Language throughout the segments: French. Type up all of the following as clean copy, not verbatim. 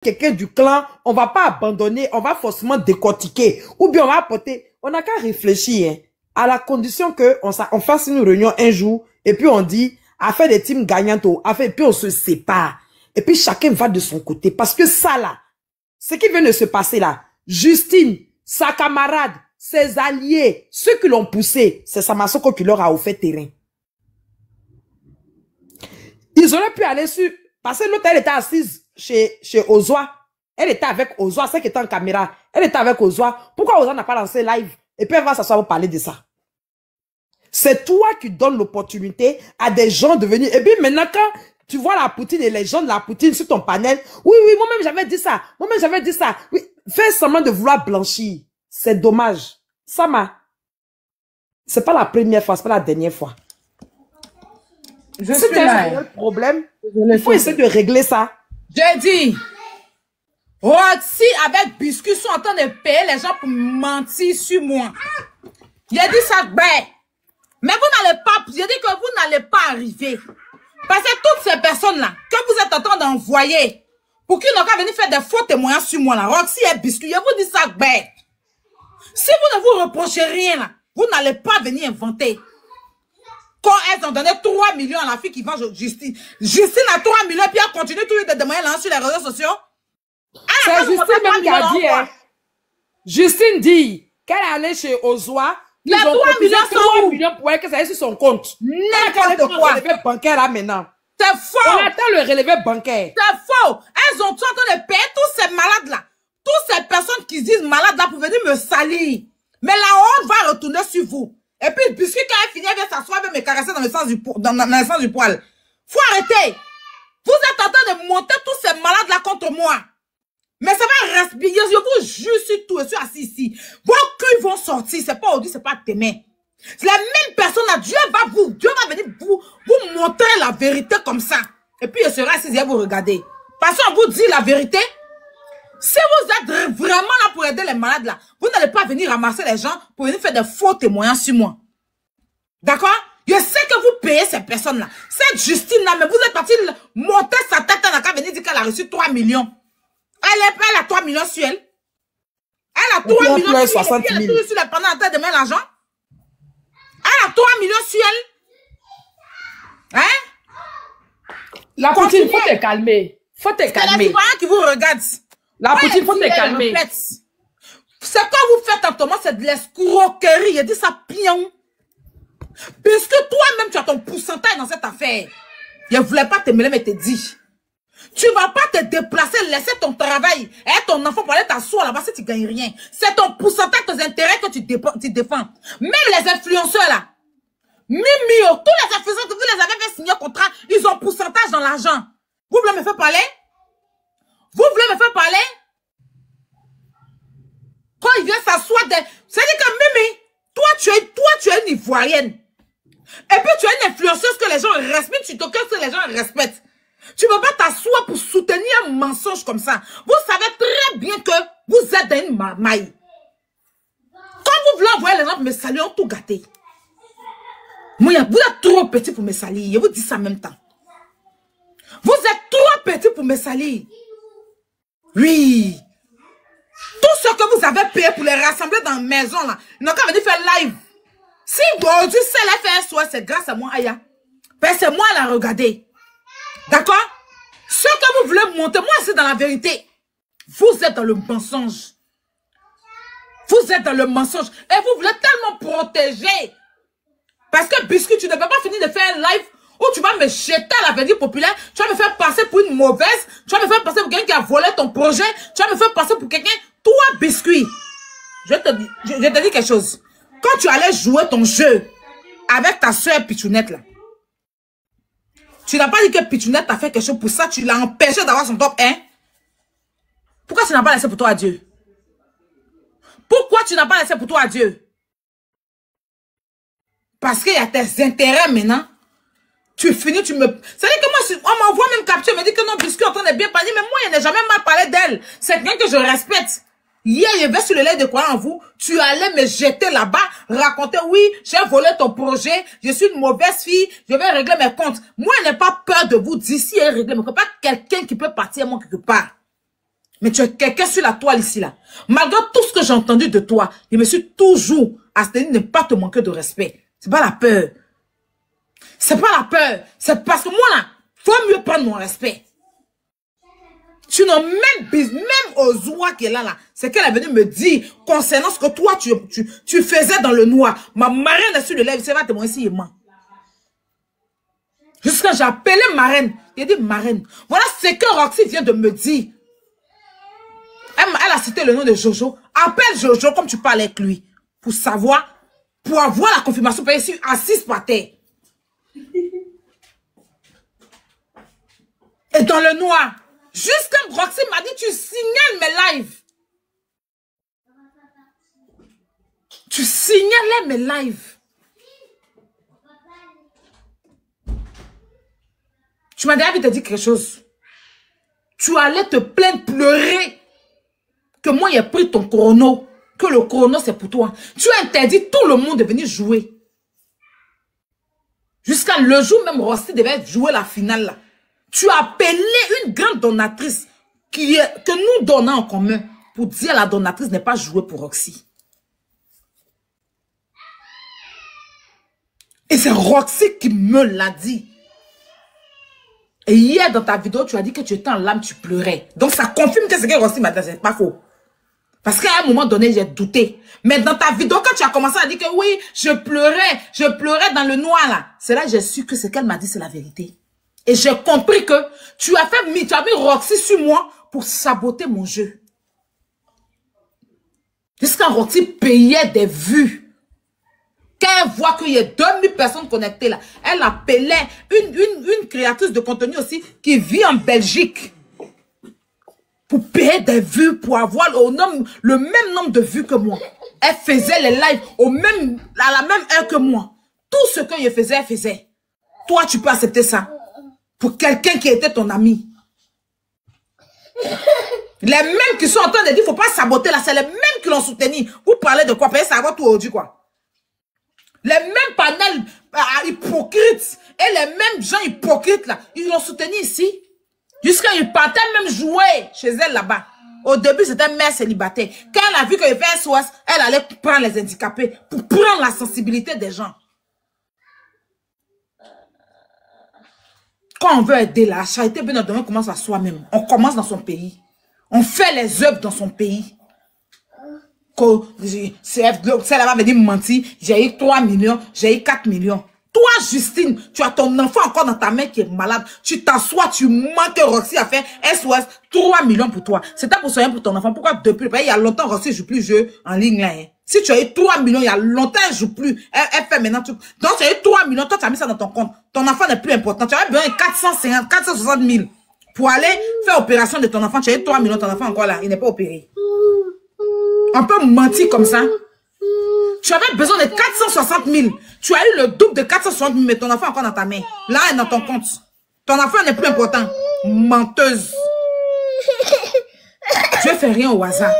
quelqu'un du clan, on va pas abandonner, on va forcément décortiquer. Ou bien on va apporter, on n'a qu'à réfléchir, hein, à la condition que on fasse une réunion un jour, et puis on dit, à faire des teams gagnantes, et puis on se sépare. Et puis chacun va de son côté. Parce que ça là, ce qui vient de se passer là, Justine, sa camarade, ses alliés, ceux qui l'ont poussé, c'est Samasoko qui leur a offert terrain. Ils auraient pu aller sur... Parce que l'autre, elle était assise chez Ozwa. Elle était avec Ozwa, celle qui était en caméra. Elle était avec Ozwa. Pourquoi Ozwa n'a pas lancé live? Et puis elle va s'asseoir pour parler de ça. C'est toi qui donnes l'opportunité à des gens de venir. Et puis maintenant, quand tu vois la Poutine et les gens de la Poutine sur ton panel, oui, moi-même j'avais dit ça. Moi-même j'avais dit ça. Oui, fais semblant de vouloir blanchir. C'est dommage. Sama, c'est pas la première fois, c'est pas la dernière fois. C'est un problème. Il faut essayer de régler ça. J'ai dit, Roxy avec Biscuit sont en train de payer les gens pour mentir sur moi. J'ai dit ça, ben. Mais vous n'allez pas, j'ai dit que vous n'allez pas arriver. Parce que toutes ces personnes-là, que vous êtes en train d'envoyer, pour qu'ils n'ont qu'à venir faire des faux témoignages sur moi, là, Roxy et Biscuit, je vous dis ça, ben. Si vous ne vous reprochez rien, là, vous n'allez pas venir inventer. Quand elles ont donné 3 millions à la fille qui vend Justine. Justine a 3 millions, puis elle continue toujours de demander là sur les réseaux sociaux. C'est Justine même qui a dit, hein. Justine dit qu'elle est allée chez Ozwa. Les 3 millions sont 3 millions pour elle que ça est sur son compte. N'importe quoi. Le relevé bancaire là maintenant. C'est faux. On attend le relevé bancaire. C'est faux. Elles ont tout en train de payer tous ces malades là. Toutes ces personnes qui disent malades là pour venir me salir. Mais la honte va retourner sur vous. Et puis, puisque quand elle finit, elle vient s'asseoir et me caresser dans le sens du poil. Faut arrêter. Vous êtes en train de monter tous ces malades-là contre moi. Mais ça va respirer. Je vous jure sur tout. Je suis assis ici. Vos culs vont sortir. C'est pas aujourd'hui, c'est pas demain. C'est la même personne là. Dieu va venir vous montrer la vérité comme ça. Et puis, je serai assis et vous regarder. Parce qu'on vous dit la vérité. Si vous êtes vraiment là pour aider les malades là, vous n'allez pas venir ramasser les gens pour venir faire des faux témoignages sur moi. D'accord? Je sais que vous payez ces personnes-là. Cette Justine là, mais vous êtes parti monter sa tête, elle n'a qu'à venir dire qu'elle a reçu 3 millions. Elle a 3 millions sur elle. Elle a 3 millions sur elle. Elle a toujours sur les pendant en train de mettre l'argent. Elle a 3 millions sur elle. Hein? La Poutine, faut te calmer. Faut te calmer. C'est les citoyens qui vous regardent. La Poutine, faut te calmer. C'est quoi vous faites en moment, c'est de l'escroquerie. Il dit ça pion. Puisque toi-même, tu as ton pourcentage dans cette affaire. Je ne voulais pas te mêler, mais te dis. Tu ne vas pas te déplacer, laisser ton travail et ton enfant pour aller t'asseoir là-bas si tu ne gagnes rien. C'est ton pourcentage, tes intérêts que tu défends. Même les influenceurs là. Mimio, tous les influenceurs que vous les avez fait signer un contrat, ils ont pourcentage dans l'argent. Vous voulez me faire parler? Vous voulez me faire parler? Quand il vient s'asseoir, c'est-à-dire que Mimi, toi tu es une Ivoirienne. Et puis tu es une influenceuse que les gens respectent, tu t'occupes que les gens respectent. Tu ne peux pas t'asseoir pour soutenir un mensonge comme ça. Vous savez très bien que vous êtes dans une marmaille. Quand vous voulez envoyer les gens pour me saluer, on tout gâté. Moi, vous êtes trop petit pour me salir. Je vous dis ça en même temps. Vous êtes trop petit pour me salir. Oui. Tout ce que vous avez payé pour les rassembler dans la maison, là, ils n'ont qu'à venir faire live. Si aujourd'hui, c'est la faire soit c'est grâce à moi, Aya. Ben, c'est moi à la regarder. D'accord? Ce que vous voulez monter, moi, c'est dans la vérité. Vous êtes dans le mensonge. Vous êtes dans le mensonge. Et vous voulez tellement protéger. Parce que, puisque tu ne peux pas finir de faire un live où tu vas me jeter à l'avenir populaire, tu vas me faire passer pour une mauvaise, tu vas me faire passer pour quelqu'un qui a volé ton projet, tu vas me faire passer pour quelqu'un, toi, Biscuit. Je te dis quelque chose. Quand tu allais jouer ton jeu avec ta soeur Pichounette, là, tu n'as pas dit que Pichounette t'a fait quelque chose pour ça, tu l'as empêché d'avoir son top 1. Pourquoi tu n'as pas laissé pour toi à Dieu? Pourquoi tu n'as pas laissé pour toi à Dieu? Parce qu'il y a tes intérêts maintenant. Tu finis, tu me... C'est-à-dire que moi, on m'envoie même capture, me dit que non, Biscuit est en train de bien parler, mais moi, je n'ai jamais mal parlé d'elle. C'est quelqu'un que je respecte. Hier, je vais sur le lait de quoi en vous, tu allais me jeter là-bas, raconter, oui, j'ai volé ton projet, je suis une mauvaise fille, je vais régler mes comptes. Moi, je n'ai pas peur de vous d'ici et régler mes comptes. Pas quelqu'un qui peut partir, moi, quelque part. Mais tu es quelqu'un sur la toile ici, là. Malgré tout ce que j'ai entendu de toi, je me suis toujours abstenu de ne pas te manquer de respect. C'est pas la peur. C'est pas la peur. C'est parce que moi, là, faut mieux prendre mon respect. Tu n'as même Ozwa qui est là, c'est qu'elle est venue me dire concernant ce que toi, tu faisais dans le noir. Ma marraine est sur le lèvre, c'est va témoigner ici et moi. Jusqu'à j'ai appelé marraine. Il a dit marraine. Voilà ce que Roxy vient de me dire. Elle a cité le nom de Jojo. Appelle Jojo comme tu parles avec lui. Pour savoir, pour avoir la confirmation, pour être assise par terre. Et dans le noir. Jusqu'à Roxy m'a dit, tu signales mes lives. Tu signalais mes lives. Tu m'as déjà vu te dire quelque chose. Tu allais te plaindre, pleurer. Que moi, j'ai pris ton chrono. Que le chrono, c'est pour toi. Tu as interdit tout le monde de venir jouer. Jusqu'à le jour même, Roxy devait jouer la finale là. Tu as appelé une grande donatrice que nous donnons en commun pour dire la donatrice n'est pas jouée pour Roxy. Et c'est Roxy qui me l'a dit. Et hier dans ta vidéo, tu as dit que tu étais en larmes, tu pleurais. Donc ça confirme que ce que Roxy m'a dit, c'est pas faux. Parce qu'à un moment donné, j'ai douté. Mais dans ta vidéo, quand tu as commencé à dire que oui, je pleurais dans le noir là. C'est là que j'ai su que ce qu'elle m'a dit, c'est la vérité. Et j'ai compris que tu as mis Roxy sur moi pour saboter mon jeu. Jusqu'à Roxy payait des vues. Quand elle voit qu'il y a 2000 personnes connectées là, elle appelait une créatrice de contenu aussi qui vit en Belgique. Pour payer des vues, pour avoir le même nombre de vues que moi. Elle faisait les lives à la même heure que moi. Tout ce que je faisais, elle faisait. Toi, tu peux accepter ça. Pour quelqu'un qui était ton ami. Les mêmes qui sont en train de dire, il ne faut pas saboter là, c'est les mêmes qui l'ont soutenu. Vous parlez de quoi? Payer ça va tout aujourd'hui quoi. Les mêmes panels hypocrites et les mêmes gens hypocrites là, ils l'ont soutenu ici. Jusqu'à ils partaient même jouer chez elle là-bas. Au début, c'était une mère célibataire. Quand elle a vu que je fais SOS, elle allait prendre les handicapés pour prendre la sensibilité des gens. Quand on veut aider, la charité bien on commence à soi-même. On commence dans son pays. On fait les œuvres dans son pays. Celle là-bas veut dire mentir. J'ai eu 3 millions, j'ai eu 4 millions. Toi, Justine, tu as ton enfant encore dans ta main qui est malade. Tu t'assois, tu manques Roxy à faire SOS, 3 millions pour toi. C'était pour soigner pour ton enfant. Pourquoi depuis il y a longtemps, Roxy ne joue plus jeu en ligne là. Hein? Si tu as eu 3 millions, il y a longtemps, elle ne joue plus. Elle fait maintenant tout. Donc, tu as eu 3 millions, toi, tu as mis ça dans ton compte. Ton enfant n'est plus important. Tu as besoin de 460 000 pour aller faire opération de ton enfant. Tu as eu 3 millions, ton enfant encore là. Il n'est pas opéré. On peut mentir comme ça. Tu avais besoin de 460 000. Tu as eu le double de 460 000, mais ton enfant est encore dans ta main. Là, elle est dans ton compte. Ton enfant n'est plus important. Menteuse. Tu ne fais rien au hasard.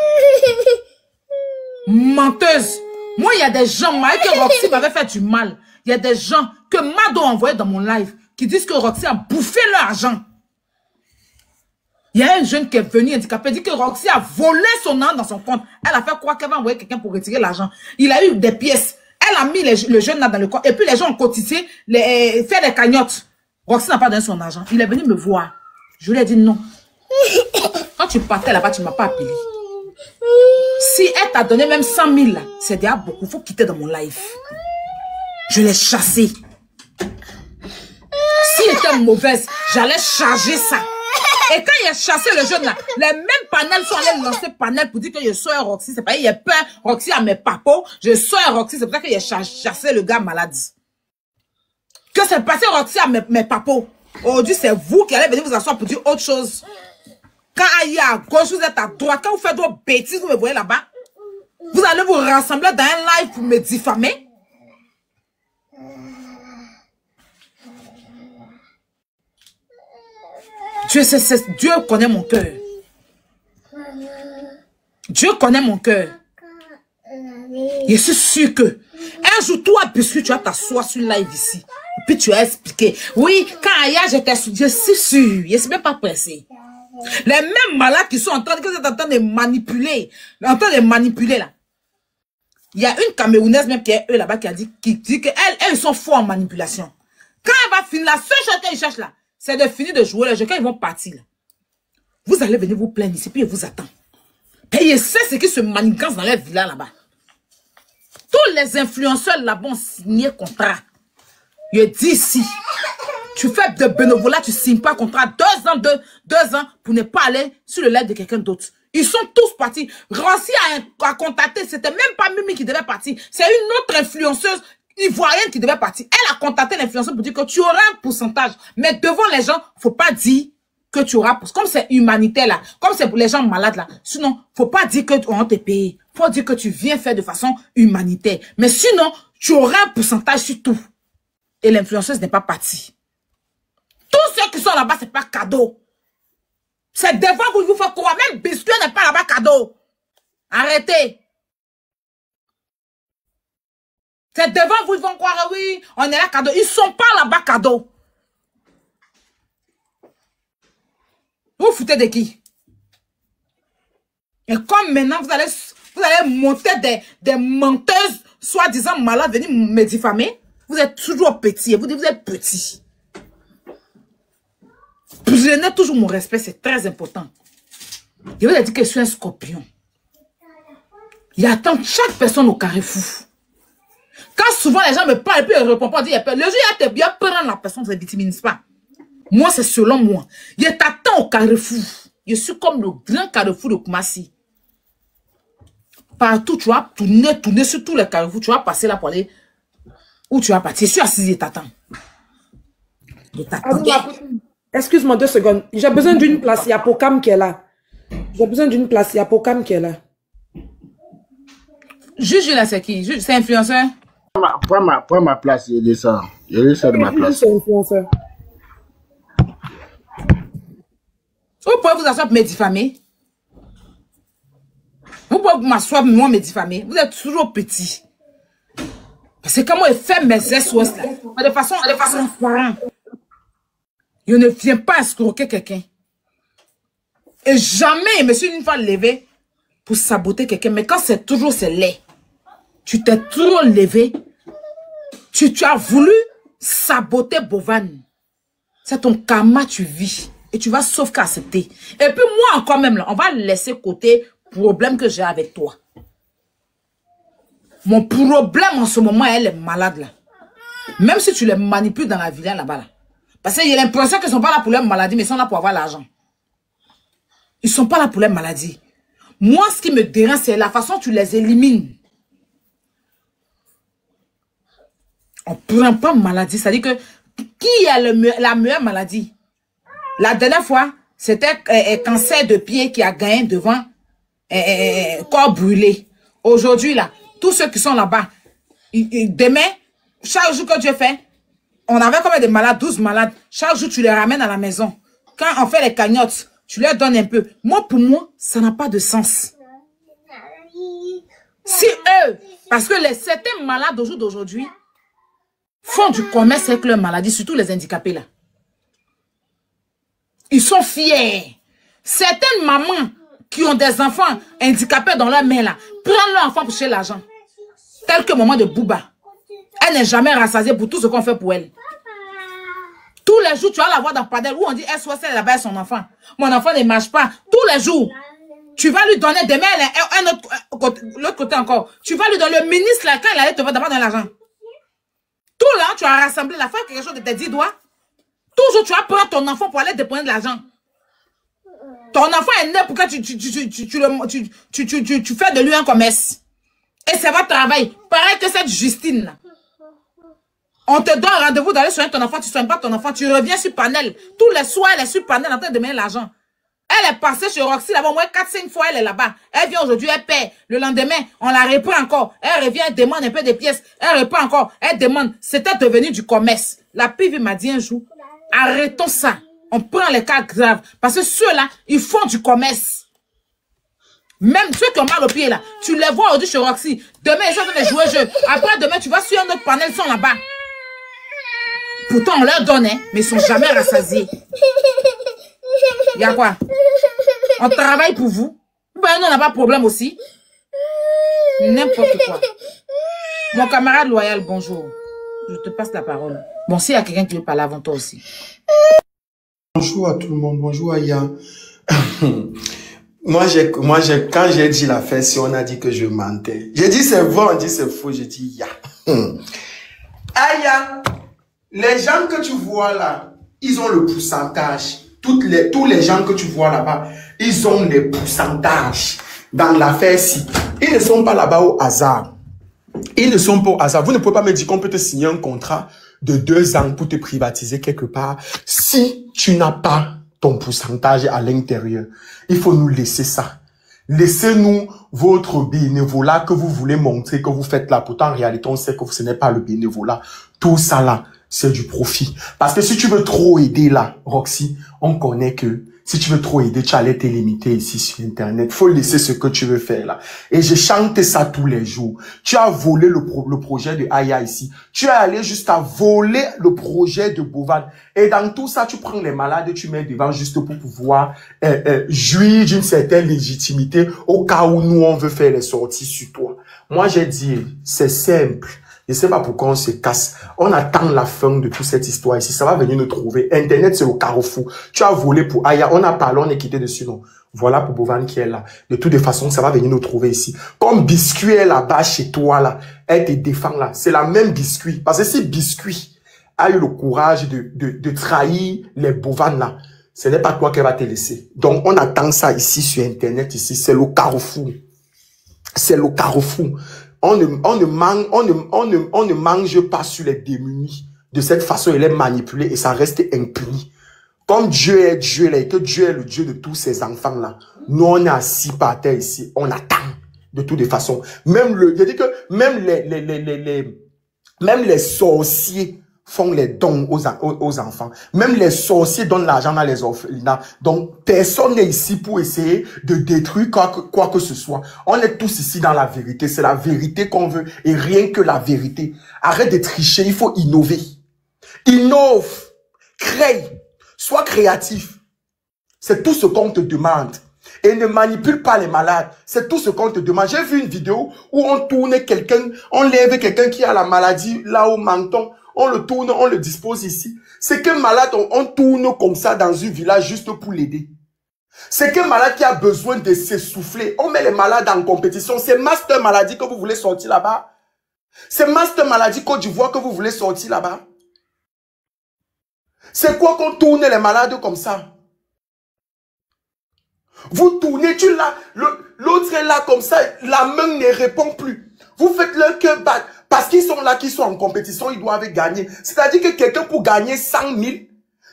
Menteuse. Moi, il y a des gens, que Roxy m'avait fait du mal. Il y a des gens que Mado a envoyé dans mon live qui disent que Roxy a bouffé leur argent. Il y a un jeune qui est venu handicapé, dit que Roxy a volé son argent dans son compte. Elle a fait croire qu'elle va envoyer quelqu'un pour retirer l'argent. Il a eu des pièces. Elle a mis le jeune là dans le compte. Et puis les gens ont cotisé, fait des cagnottes. Roxy n'a pas donné son argent. Il est venu me voir. Je lui ai dit non. Quand tu partais là-bas, tu ne m'as pas appelé. Si elle t'a donné même 100 000, c'est déjà beaucoup. Il faut quitter dans mon live. Je l'ai chassé. Si elle était mauvaise, j'allais charger ça. Et quand il a chassé le jeune là, les mêmes panels sont allés lancer panel pour dire que je sois Roxy. C'est pas il y a peur Roxy à mes papos. Je sois Roxy. C'est pour ça qu'il a chassé le gars malade. Que c'est passé Roxy à mes papos. Aujourd'hui, c'est vous qui allez venir vous asseoir pour dire autre chose. Quand il y a à gauche, vous êtes à droite. Quand vous faites d'autres bêtises, vous me voyez là-bas. Vous allez vous rassembler dans un live pour me diffamer. Dieu connaît mon cœur. Dieu connaît mon cœur. Je suis sûr que un jour, toi, puisque tu vas t'asseoir sur live ici, et puis tu as expliqué. Oui, quand Aya, je suis sûr, je ne suis même pas pressé. Les mêmes malades qui sont en train de manipuler. En train de manipuler là. Il y a une Camerounaise même qui est eux là-bas qui dit qu'elles sont forts en manipulation. Quand elle va finir, la seule chose qu'elle cherche là, c'est de finir de jouer le jeu. Quand ils vont partir là, vous allez venir vous plaindre ici, puis ils vous attendent. Et c'est ce qui se manigance dans les villas là-bas. Tous les influenceurs là-bas ont signé contrat. Je dis ici, tu fais de bénévolat, tu ne signes pas contrat 2 ans pour ne pas aller sur le live de quelqu'un d'autre. Ils sont tous partis. Rossi a contacté, c'était même pas Mimi qui devait partir. C'est une autre influenceuse ivoirienne qui devait partir. Elle a contacté l'influenceuse pour dire que tu auras un pourcentage. Mais devant les gens, il ne faut pas dire que tu auras, comme c'est humanitaire là, comme c'est pour les gens malades là. Sinon, faut pas dire que on te paye. Faut dire que tu viens faire de façon humanitaire. Mais sinon, tu auras un pourcentage sur tout. Et l'influenceuse n'est pas partie. Tous ceux qui sont là-bas, c'est pas cadeau. C'est devant vous, vous faites croire. Même biscuit n'est pas là-bas cadeau. Arrêtez. C'est devant vous, ils vont croire, oui, on est là cadeau. Ils sont pas là-bas cadeau. Vous foutez de qui? Et comme maintenant, vous allez monter des menteuses, soi-disant malades, venir me diffamer, vous êtes toujours petit. Vous dites, vous êtes petit. Prenez toujours mon respect, c'est très important. Je vous ai dit que je suis un scorpion. Il attend chaque personne au carrefour. Quand souvent les gens me parlent et puis ils ne répondent pas, ils disent, le jour où tu bien prendre la personne, ça ne victimise pas. Moi, c'est selon moi. Je t'attends au carrefour. Je suis comme le grand carrefour de Koumassi. Partout, tu vas tourner sur tous les carrefours. Tu vas passer là pour aller où tu vas partir. Je suis assise, je t'attends. Je t'attends. Excuse-moi 2 secondes. J'ai besoin d'une place. Il y a Pokam qui est là. J'ai besoin d'une place. Il y a Pokam qui est là. Juge là, c'est qui? C'est influenceur? Prends ma place, il descend. Il descend de ma place. C'est influenceur. Vous pouvez vous asseoir pour me diffamer. Vous pouvez m'asseoir pour moi me diffamer. Vous êtes toujours petit. Parce que comment il fait mes SOS là, de façon transparente. Je ne viens pas escroquer quelqu'un. Et jamais je me suis une fois levé pour saboter quelqu'un. Mais quand c'est toujours c'est laid. Tu t'es toujours levé. Tu as voulu saboter Bovan. C'est ton karma, tu vis. Et tu vas sauf qu'accepter. Et puis moi encore même là, on va laisser côté problème que j'ai avec toi. Mon problème en ce moment, elle est malade là. Même si tu les manipules dans la villa là-bas là. Parce que j'ai l'impression qu'ils ne sont pas là pour leur maladie, mais ils sont là pour avoir l'argent. Ils ne sont pas là pour leur maladie. Moi, ce qui me dérange, c'est la façon dont tu les élimines. On ne prend pas maladie. C'est-à-dire que qui a la meilleure maladie? La dernière fois, c'était cancer de pied qui a gagné devant corps brûlé. Aujourd'hui, là, tous ceux qui sont là-bas, demain, chaque jour que Dieu fait, on avait combien de malades? 12 malades. Chaque jour, tu les ramènes à la maison. Quand on fait les cagnottes, tu leur donnes un peu. Moi, pour moi, ça n'a pas de sens. Si eux, parce que certains malades d'aujourd'hui font du commerce avec leurs maladies, surtout les handicapés là. Ils sont fiers. Certaines mamans qui ont des enfants handicapés dans leur main là, prennent leur enfant pour chercher l'argent. Tel que maman de Bouba. Elle n'est jamais rassasiée pour tout ce qu'on fait pour elle. Tous les jours, tu vas la voir dans Padel où on dit SOS, elle là-bas son enfant. Mon enfant ne marche pas. Tous les jours. Tu vas lui donner demain l'autre côté encore. Tu vas lui donner le ministre là, quand il allait te voir d'abord dans l'argent. Tout là, tu as rassemblé la faire quelque chose de tes 10 doigts. Toujours, tu vas prendre ton enfant pour aller déposer de l'argent. Ton enfant est né pour que tu fais de lui un commerce. Et c'est votre travail. Pareil que cette Justine là. On te donne rendez-vous d'aller soigner ton enfant, tu ne soignes pas ton enfant, tu reviens sur Panel. Tous les soirs, elle est sur Panel en train de demander l'argent. Elle est passée chez Roxy là-bas, au moins 4-5 fois, elle est là-bas. Elle vient aujourd'hui, elle paie. Le lendemain, on la reprend encore. Elle revient, elle demande un peu de pièces. Elle reprend encore, elle demande. C'était devenu du commerce. La PV m'a dit un jour, arrêtons ça. On prend les cas graves. Parce que ceux-là, ils font du commerce. Même ceux qui ont mal au pied là, tu les vois aujourd'hui chez Roxy. Demain, ils sont en train de jouer jeu. Après, demain, tu vas sur un autre panel, ils sont là-bas. Pourtant, on leur donne, hein, mais ils ne sont jamais rassasiés. Il y a quoi? On travaille pour vous. Ben, nous, on n'a pas de problème aussi. N'importe quoi. Mon camarade loyal, bonjour. Je te passe la parole. Bon, s'il y a quelqu'un qui veut parler avant toi aussi. Bonjour à tout le monde, bonjour Aya. Quand j'ai dit la fête, si on a dit que je mentais. J'ai dit c'est vrai, on dit c'est faux, j'ai dit ya. Aya, les gens que tu vois là, ils ont le pourcentage. Tous les gens que tu vois là-bas, ils ont les pourcentages dans l'affaire-ci. Ils ne sont pas là-bas au hasard. Ils ne sont pas au hasard. Vous ne pouvez pas me dire qu'on peut te signer un contrat de 2 ans pour te privatiser quelque part si tu n'as pas ton pourcentage à l'intérieur. Il faut nous laisser ça. Laissez-nous votre bénévolat que vous voulez montrer, que vous faites là. Pourtant, en réalité, on sait que ce n'est pas le bénévolat. Tout ça là, c'est du profit. Parce que si tu veux trop aider là, Roxy, on connaît que si tu veux trop aider, tu allais te limiter ici sur Internet. Faut laisser ce que tu veux faire là. Et je chante ça tous les jours. Tu as volé le projet de Aya ici. Tu es allé juste à voler le projet de Bovan. Et dans tout ça, tu prends les malades et tu mets devant juste pour pouvoir jouir d'une certaine légitimité au cas où nous, on veut faire les sorties sur toi. Moi, j'ai dit, c'est simple. Je ne sais pas pourquoi on se casse. On attend la fin de toute cette histoire ici. Ça va venir nous trouver. Internet, c'est le carrefour. Tu as volé pour Aya. On a parlé, on est quitté dessus. Non. Voilà pour Bovan qui est là. De toutes les façons, ça va venir nous trouver ici. Comme Biscuit est là-bas chez toi, là, elle te défend là. C'est la même Biscuit. Parce que si Biscuit a eu le courage de trahir les Bovan là, ce n'est pas toi qui va te laisser. Donc, on attend ça ici sur Internet ici. C'est le carrefour. C'est le carrefour. On ne mange pas sur les démunis. De cette façon, il est manipulé et ça reste impuni. Comme Dieu est Dieu là et que Dieu est le Dieu de tous ces enfants là. Nous, on est assis par terre ici. On attend de toutes les façons. Même je dis que même les sorciers font les dons aux enfants. Même les sorciers donnent l'argent dans les orphelinats. Donc, personne n'est ici pour essayer de détruire quoi que ce soit. On est tous ici dans la vérité. C'est la vérité qu'on veut et rien que la vérité. Arrête de tricher, il faut innover. Innove, crée, sois créatif. C'est tout ce qu'on te demande. Et ne manipule pas les malades. C'est tout ce qu'on te demande. J'ai vu une vidéo où on tourne quelqu'un, on lève quelqu'un qui a la maladie là au menton. On le tourne, on le dispose ici. C'est qu'un malade, on tourne comme ça dans un village juste pour l'aider. C'est qu'un malade qui a besoin de s'essouffler. On met les malades en compétition. C'est Master Maladie que vous voulez sortir là-bas. C'est Master Maladie Côte d'Ivoire que vous voulez sortir là-bas. C'est quoi qu'on tourne les malades comme ça? Vous tournez, tu l'as, l'autre est là comme ça, la main ne répond plus. Vous faites leur cœur battre. Parce qu'ils sont là, qu'ils sont en compétition, ils doivent gagner. C'est-à-dire que quelqu'un pour gagner 100 000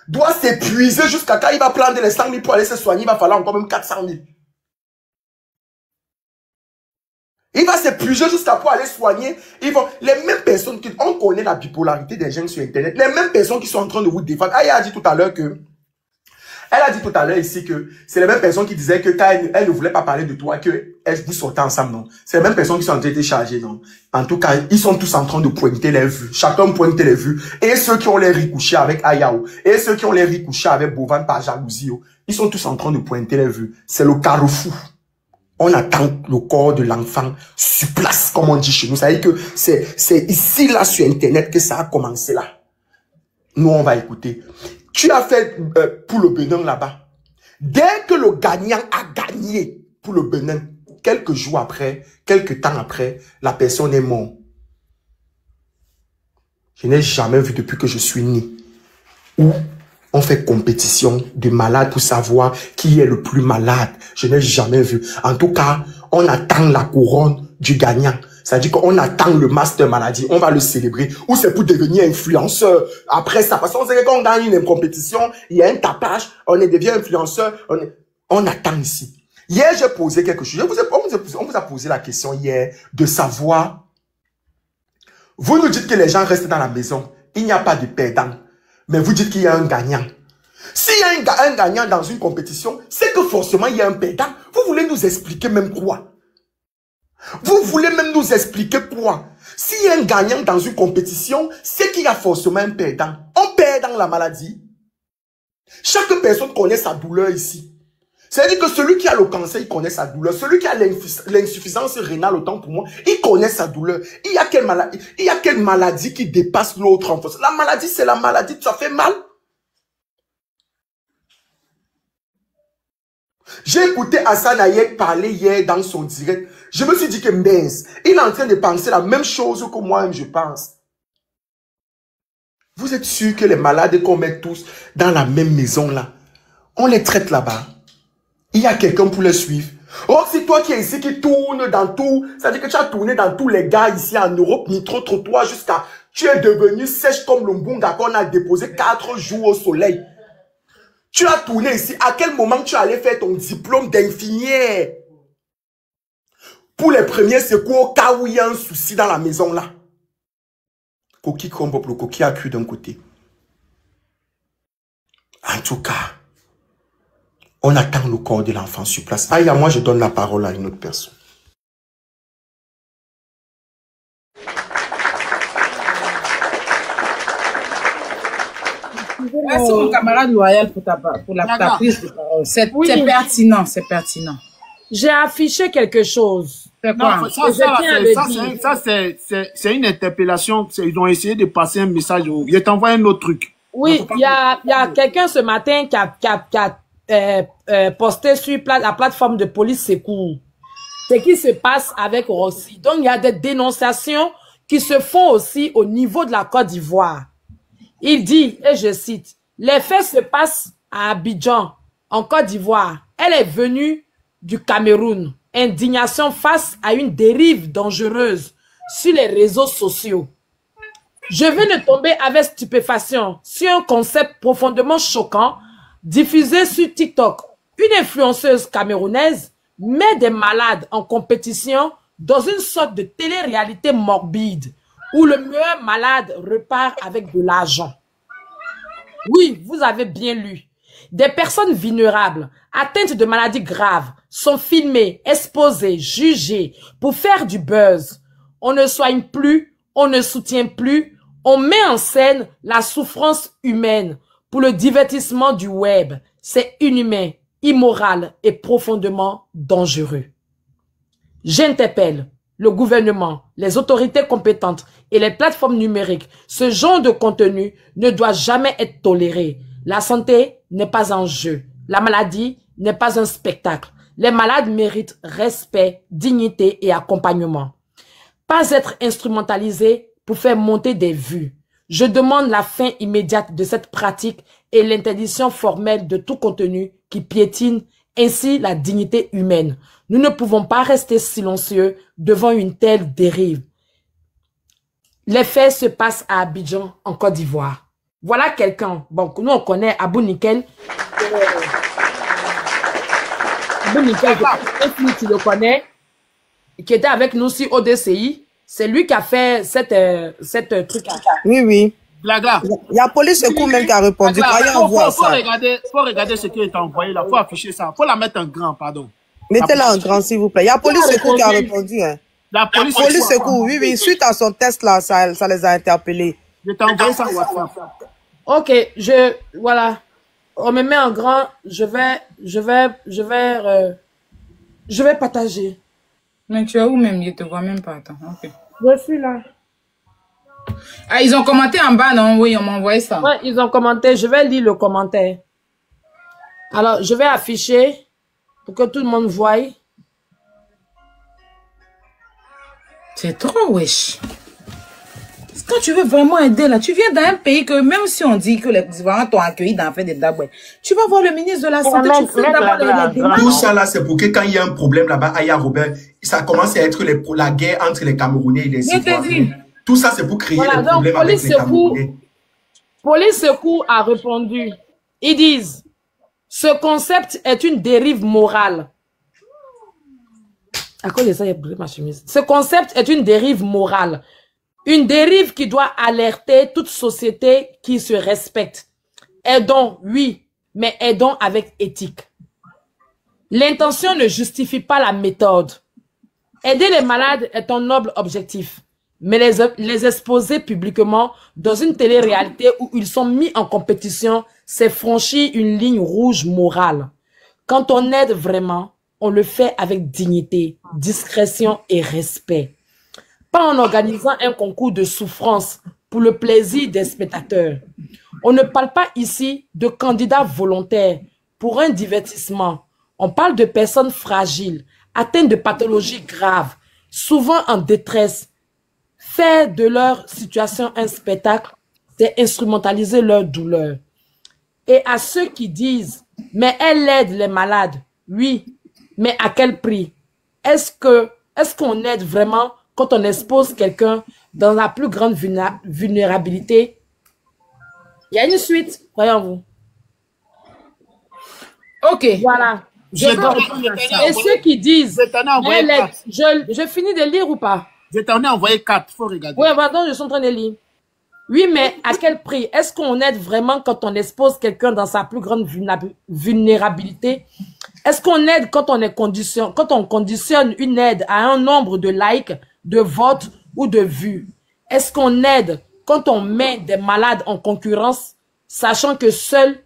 doit s'épuiser jusqu'à quand il va prendre les 100 000 pour aller se soigner, il va falloir encore même 400 000. Il va s'épuiser jusqu'à pour aller soigner. Les mêmes personnes on connaît la bipolarité des gens sur Internet. Les mêmes personnes qui sont en train de vous défendre. Elle a dit tout à l'heure que elle a dit tout à l'heure ici que c'est les mêmes personnes qui disaient que quand elle ne voulait pas parler de toi, que vous sortez ensemble, non. C'est les mêmes personnes qui sont en train de chargées, non. En tout cas, ils sont tous en train de pointer les vues. Chacun pointe les vues. Et ceux qui ont les ricouchés avec Ayao, et ceux qui ont les ricouchés avec Bovan par jalousie, ils sont tous en train de pointer les vues. C'est le carrefour. On attend le corps de l'enfant sur place, comme on dit chez nous. Ça veut dire que c'est ici, là, sur Internet, que ça a commencé là. Nous, on va écouter. Tu as fait pour le Bénin là-bas. Dès que le gagnant a gagné pour le Bénin, quelques jours après, quelques temps après, la personne est morte. Je n'ai jamais vu depuis que je suis né où on fait compétition de malades pour savoir qui est le plus malade. Je n'ai jamais vu. En tout cas, on attend la couronne du gagnant. C'est-à-dire qu'on attend le Master Maladie, on va le célébrer. Ou c'est pour devenir influenceur. Après ça, parce qu'on sait que quand on gagne une compétition, il y a un tapage, on devient influenceur. On attend ici. Hier, j'ai posé quelque chose. On vous a posé la question hier de savoir. Vous nous dites que les gens restent dans la maison. Il n'y a pas de perdant. Mais vous dites qu'il y a un gagnant. S'il y a un gagnant dans une compétition, c'est que forcément il y a un perdant. Vous voulez nous expliquer même quoi? Vous voulez même nous expliquer quoi? S'il y a un gagnant dans une compétition, c'est qu'il y a forcément un perdant. On perd dans la maladie. Chaque personne connaît sa douleur ici. C'est-à-dire que celui qui a le cancer, il connaît sa douleur. Celui qui a l'insuffisance rénale, autant pour moi, il connaît sa douleur. Il y a quelle maladie qui dépasse l'autre en fait? La maladie, c'est la maladie, ça fait mal. J'ai écouté Hassan Ayek parler hier dans son direct. Je me suis dit que mince, il est en train de penser la même chose que moi-même je pense. Vous êtes sûr que les malades qu'on met tous dans la même maison là, on les traite là-bas? Il y a quelqu'un pour les suivre. Oh, c'est toi qui es ici, qui tourne dans tout. Ça veut dire que tu as tourné dans tous les gars ici en Europe, ni trop toi jusqu'à... Tu es devenu sèche comme le mbunga qu'on a déposé 4 jours au soleil. Tu as tourné ici. À quel moment tu allais faire ton diplôme d'infirmière? Pour les premiers secours, au cas où il y a un souci dans la maison là. Coquille comme le coquille a cru d'un côté. En tout cas, on attend le corps de l'enfant sur place. Aïe, moi, je donne la parole à une autre personne. Merci mon camarade loyal pour ta prise de parole. C'est pertinent, c'est pertinent. J'ai affiché quelque chose. C'est quoi? Non, ça c'est une interpellation. Ils ont essayé de passer un message. Je t'envoie un autre truc. Oui, il y a quelqu'un ce matin qui a posté sur la plateforme de police secours. C'est ce qui se passe avec Rossi. Donc, il y a des dénonciations qui se font aussi au niveau de la Côte d'Ivoire. Il dit, et je cite, « Les faits se passent à Abidjan, en Côte d'Ivoire. Elle est venue du Cameroun. Indignation face à une dérive dangereuse sur les réseaux sociaux. Je viens de tomber avec stupéfaction sur un concept profondément choquant diffusé sur TikTok. Une influenceuse camerounaise met des malades en compétition dans une sorte de télé-réalité morbide où le meilleur malade repart avec de l'argent. Oui, vous avez bien lu. Des personnes vulnérables, atteintes de maladies graves, sont filmées, exposées, jugées pour faire du buzz. On ne soigne plus, on ne soutient plus, on met en scène la souffrance humaine pour le divertissement du web. C'est inhumain, immoral et profondément dangereux. J'interpelle le gouvernement, les autorités compétentes et les plateformes numériques. Ce genre de contenu ne doit jamais être toléré. La santé n'est pas en jeu. La maladie n'est pas un spectacle. Les malades méritent respect, dignité et accompagnement. Pas être instrumentalisés pour faire monter des vues. Je demande la fin immédiate de cette pratique et l'interdiction formelle de tout contenu qui piétine ainsi la dignité humaine. Nous ne pouvons pas rester silencieux devant une telle dérive. Les faits se passent à Abidjan, en Côte d'Ivoire. Voilà quelqu'un, bon, nous on connaît Abou Nickel. Abou Nickel, tu le connais, qui était avec nous sur ODCI. C'est lui qui a fait cette truc. Oui, oui. Blaga. Il y a police secours même qui a répondu. Faut regarder ce qui est envoyé là. Faut afficher ça. Faut la mettre en grand, pardon. Mettez-la en grand, s'il vous plaît. Il y a police secours qui a répondu. Hein. La police secours, oui, oui. Suite à son test là, ça les a interpellés. Je t'ai envoyé ça WhatsApp. Ok, voilà. On me met en grand. Je vais partager. Mais tu es où même? Je te vois même pas. Attends. Ok. Je suis là. Ah, ils ont commenté en bas, non? Oui, on m'a envoyé ça. Ouais, ils ont commenté. Je vais lire le commentaire. Alors, je vais afficher pour que tout le monde voie. C'est trop, wesh. Quand tu veux vraiment aider, là, tu viens d'un pays que même si on dit que les Ivoiriens t'ont accueilli dans la fête des Daboué, tu vas voir le ministre de la Santé, tu fais d'abord les démarches. Tout ça là, c'est pour que quand il y a un problème là-bas, Aya Robert, ça commence à être la guerre entre les Camerounais et les Ivoiriens. Tout ça, c'est pour créer des problèmes avec les Camerounais. Police Secours a répondu. Ils disent, ce concept est une dérive morale. À cause de ça, il a brûlé ma chemise. Ce concept est une dérive morale. Une dérive qui doit alerter toute société qui se respecte. Aidons, oui, mais aidons avec éthique. L'intention ne justifie pas la méthode. Aider les malades est un noble objectif. mais les exposer publiquement dans une télé-réalité où ils sont mis en compétition, c'est franchir une ligne rouge morale. Quand on aide vraiment, on le fait avec dignité, discrétion et respect. Pas en organisant un concours de souffrance pour le plaisir des spectateurs. On ne parle pas ici de candidats volontaires pour un divertissement. On parle de personnes fragiles, atteintes de pathologies graves, souvent en détresse. Faire de leur situation un spectacle, c'est instrumentaliser leur douleur. Et à ceux qui disent, mais elle aide les malades, oui, mais à quel prix? Est-ce qu'on aide vraiment quand on expose quelqu'un dans la plus grande vulnérabilité? Il y a une suite, voyons-vous. Ok. Voilà. Et ceux qui disent, je finis de lire ou pas? Je t'en ai envoyé 4, il faut regarder. Oui, maintenant je suis en train de lire. Oui, mais à quel prix? Est-ce qu'on aide vraiment quand on expose quelqu'un dans sa plus grande vulnérabilité? Est-ce qu'on aide quand on conditionne une aide à un nombre de likes, de votes ou de vues? Est-ce qu'on aide quand on met des malades en concurrence, sachant que seuls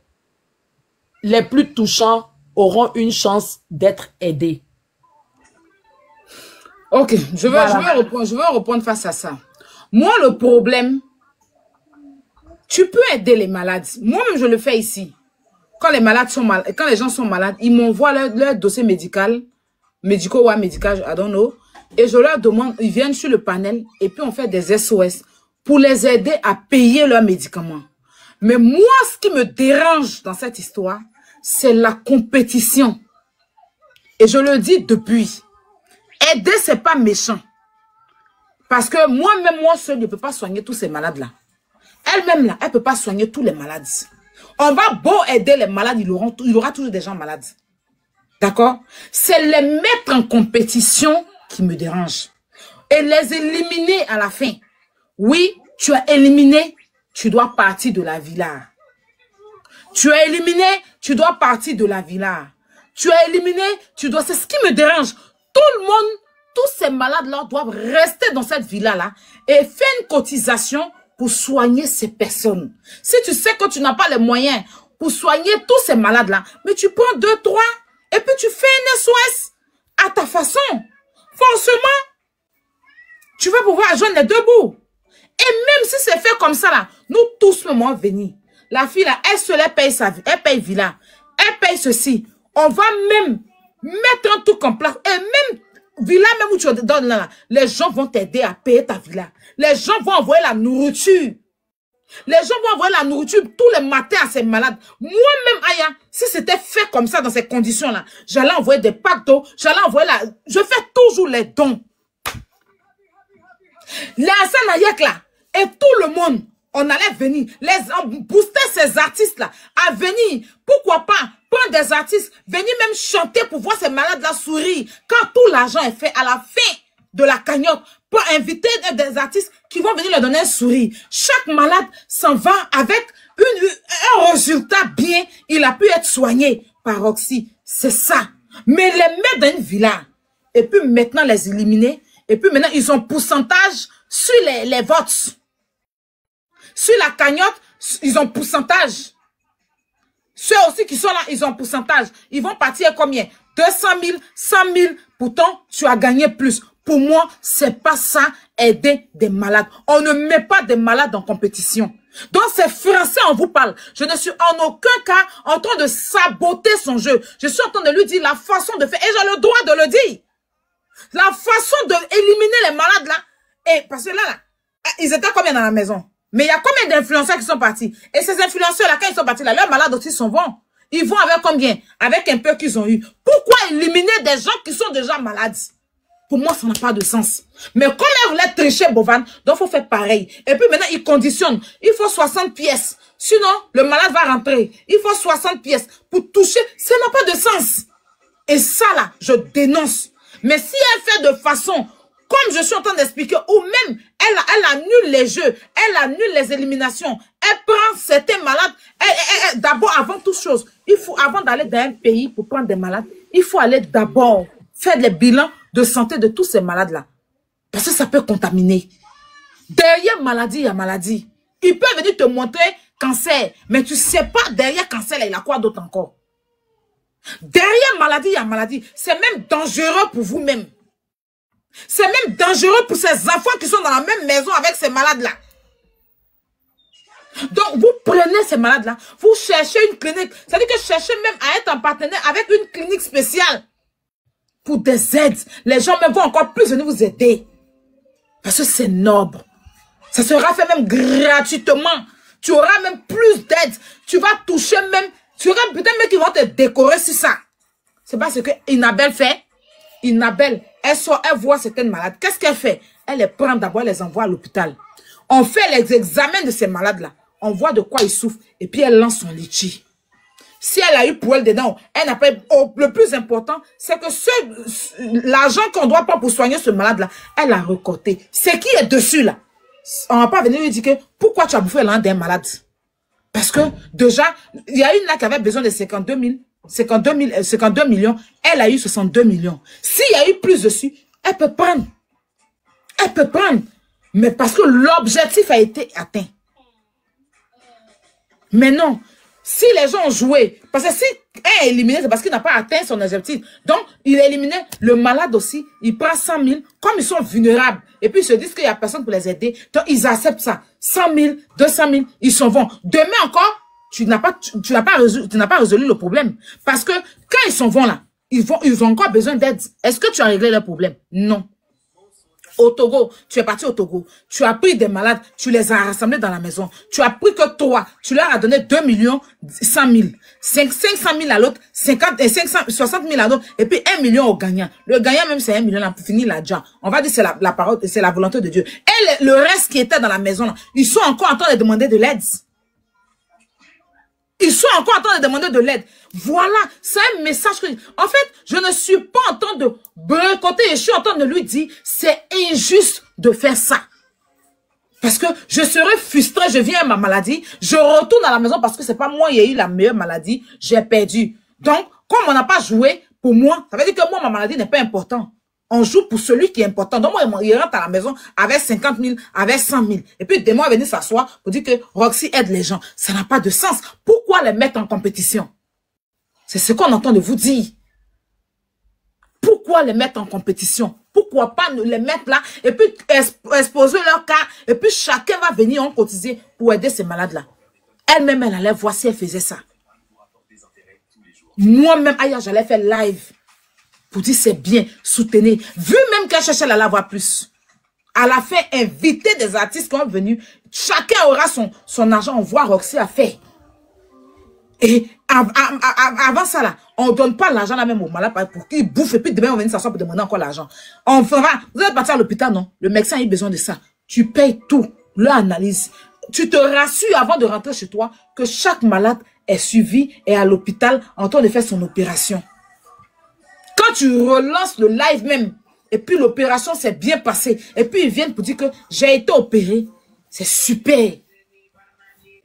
les plus touchants auront une chance d'être aidés? Ok, je veux répondre face à ça. Moi, le problème, tu peux aider les malades. Moi-même, je le fais ici. Quand les malades sont malades, quand les gens sont malades, ils m'envoient leur dossier médical, médical, I don't know, et je leur demande, ils viennent sur le panel, et puis on fait des SOS pour les aider à payer leurs médicaments. Mais moi, ce qui me dérange dans cette histoire, c'est la compétition. Et je le dis depuis. Aider, c'est pas méchant. Parce que moi-même, moi seul, je ne peux pas soigner tous ces malades-là. Elle-même, là, elle ne peut pas soigner tous les malades. On va beau aider les malades, il y aura toujours des gens malades. D'accord? C'est les mettre en compétition qui me dérange. Et les éliminer à la fin. Oui, tu as éliminé, tu dois partir de la villa. Tu as éliminé, tu dois partir de la villa. Tu as éliminé, tu dois... C'est ce qui me dérange. Tout le monde, tous ces malades-là doivent rester dans cette villa-là et faire une cotisation pour soigner ces personnes. Si tu sais que tu n'as pas les moyens pour soigner tous ces malades-là, mais tu prends 2, 3 et puis tu fais une SOS à ta façon. Forcément, tu vas pouvoir joindre les deux bouts. Et même si c'est fait comme ça, là, nous tous, nous allons venir. La fille, là, elle seule, elle paye sa vie, elle paye villa, elle paye ceci. On va même mettre un truc en place. Et même villa, même où tu donnes là, les gens vont t'aider à payer ta villa. Les gens vont envoyer la nourriture. Les gens vont envoyer la nourriture tous les matins à ces malades. Moi-même, Aya, si c'était fait comme ça, dans ces conditions-là, j'allais envoyer des packs d'eau, j'allais envoyer la... Je fais toujours les dons. Les Hassan Ayak, là, et tout le monde, on allait venir, booster ces artistes-là, à venir, pourquoi pas, prendre des artistes, venir même chanter pour voir ces malades-là sourire, quand tout l'argent est fait à la fin de la cagnotte, pour inviter des artistes qui vont venir leur donner un sourire. Chaque malade s'en va avec un résultat bien, il a pu être soigné par Oxy, c'est ça. Mais les mettre dans une villa, et puis maintenant les éliminer, et puis maintenant ils ont pourcentage sur les votes. Sur la cagnotte, ils ont pourcentage. Ceux aussi qui sont là, ils ont pourcentage. Ils vont partir combien? 200 000, 100 000. Pourtant, tu as gagné plus. Pour moi, c'est pas ça, aider des malades. On ne met pas des malades en compétition. Donc, c'est français, on vous parle. Je ne suis en aucun cas en train de saboter son jeu. Je suis en train de lui dire la façon de faire. Et j'ai le droit de le dire. La façon d'éliminer les malades là. Et parce que là, ils étaient combien dans la maison? Mais il y a combien d'influenceurs qui sont partis? Et ces influenceurs-là, quand ils sont partis là, leurs malades aussi s'en vont. Ils vont avec combien? Avec un peu qu'ils ont eu. Pourquoi éliminer des gens qui sont déjà malades? Pour moi, ça n'a pas de sens. Mais comme elle voulait tricher Bovan, donc il faut faire pareil. Et puis maintenant, ils conditionnent. Il faut 60 pièces. Sinon, le malade va rentrer. Il faut 60 pièces pour toucher. Ça n'a pas de sens. Et ça là, je dénonce. Mais si elle fait de façon... Comme je suis en train d'expliquer, ou même, elle annule les jeux, elle annule les éliminations, elle prend certains malades, d'abord, avant toute chose, il faut, avant d'aller dans un pays pour prendre des malades, il faut aller d'abord faire les bilans de santé de tous ces malades-là. Parce que ça peut contaminer. Derrière maladie, il y a maladie. Il peut venir te montrer cancer, mais tu ne sais pas derrière cancer, il y a quoi d'autre encore. Derrière maladie, il y a maladie. C'est même dangereux pour vous-même. C'est même dangereux pour ces enfants qui sont dans la même maison avec ces malades-là. Donc, vous prenez ces malades-là, vous cherchez une clinique. C'est-à-dire que cherchez même à être en partenaire avec une clinique spéciale pour des aides. Les gens même vont encore plus venir vous aider. Parce que c'est noble. Ça sera fait même gratuitement. Tu auras même plus d'aide. Tu vas toucher même. Tu auras peut-être même qui vont te décorer sur ça. C'est pas ce que Inabelle fait. Inabelle, elle voit certaines malades. Qu'est-ce qu'elle fait? Elle les prend d'abord, les envoie à l'hôpital. On fait les examens de ces malades-là. On voit de quoi ils souffrent. Et puis elle lance son litchi. Si elle a eu poil dedans, elle n'a pas. Le plus important, c'est que l'argent qu'on doit prendre pour soigner ce malade-là, elle a recorté. Ce qui est dessus là, on ne va pas venir lui dire que pourquoi tu as bouffé l'un des malades. Parce que déjà, il y a une là qui avait besoin de 52 millions. Elle a eu 62 millions. S'il y a eu plus dessus, elle peut prendre. Elle peut prendre. Mais parce que l'objectif a été atteint. Mais non. Si les gens ont joué, parce que si elle est éliminée, c'est parce qu'il n'a pas atteint son objectif. Donc, il est éliminé. Le malade aussi, il prend 100 000, comme ils sont vulnérables. Et puis, ils se disent qu'il n'y a personne pour les aider. Donc, ils acceptent ça. 100 000, 200 000, ils s'en vont. Demain encore, tu n'as pas résolu le problème. Parce que quand ils s'en vont là, ils ont encore besoin d'aide. Est-ce que tu as réglé le problème? Non. Au Togo, tu es parti au Togo, tu as pris des malades, tu les as rassemblés dans la maison, tu as pris que toi, tu leur as donné 2 millions 100 000, 500 000 à l'autre, 60 000 à l'autre, et puis 1 million au gagnant. Le gagnant même c'est 1 million, là, pour finir la déjà. On va dire c'est la parole, c'est la volonté de Dieu. Et le reste qui était dans la maison, là, ils sont encore en train de demander de l'aide. Ils sont encore en train de demander de l'aide. Voilà, c'est un message que... En fait, je ne suis pas en train de boycotter, je suis en train de lui dire, c'est injuste de faire ça. Parce que je serai frustrée, je viens à ma maladie, je retourne à la maison parce que c'est pas moi qui ai eu la meilleure maladie, j'ai perdu. Donc, comme on n'a pas joué pour moi, ça veut dire que moi, ma maladie n'est pas importante. On joue pour celui qui est important. Donc, moi, il rentre à la maison avec 50 000, avec 100 000. Et puis, demain, il va venir s'asseoir pour dire que Roxy aide les gens. Ça n'a pas de sens. Pourquoi les mettre en compétition? C'est ce qu'on entend de vous dire. Pourquoi les mettre en compétition? Pourquoi pas les mettre là et puis exposer leur cas et puis chacun va venir en cotiser pour aider ces malades-là. Elle-même, elle allait voir si elle faisait ça. Moi-même, ailleurs, j'allais faire live. Pour dire c'est bien, soutenir. Vu même qu'elle cherchait à la voir plus. Elle a fait inviter des artistes qui sont venus. Chacun aura son argent. On voit Roxy a fait. Et avant ça là, on ne donne pas l'argent là même au malade pour qu'il bouffe. Et puis demain on va venir s'asseoir pour demander encore l'argent. On fera. Vous êtes parti à l'hôpital, non? Le médecin a eu besoin de ça. Tu payes tout. Leur analyse. Tu te rassures avant de rentrer chez toi que chaque malade est suivi et à l'hôpital en train de faire son opération. Quand tu relances le live même, et puis l'opération s'est bien passée, et puis ils viennent pour dire que j'ai été opéré, c'est super.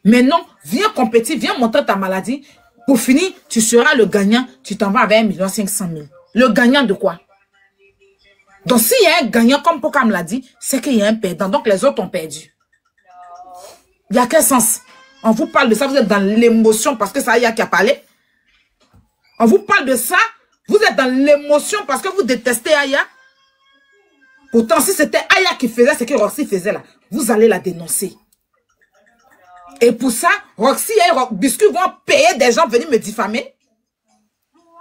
Mais non, viens compétir, viens montrer ta maladie. Pour finir, tu seras le gagnant, tu t'en vas avec 1 500 000. Le gagnant de quoi? Donc s'il y a un gagnant, comme Pokam l'a dit, c'est qu'il y a un perdant, donc les autres ont perdu. Il n'y a quel sens? On vous parle de ça, vous êtes dans l'émotion parce que c'est Aya qui a parlé. On vous parle de ça. Vous êtes dans l'émotion parce que vous détestez Aya. Pourtant, si c'était Aya qui faisait ce que Roxy faisait là, vous allez la dénoncer. Et pour ça, Roxy et Biscuit vont payer des gens venir me diffamer.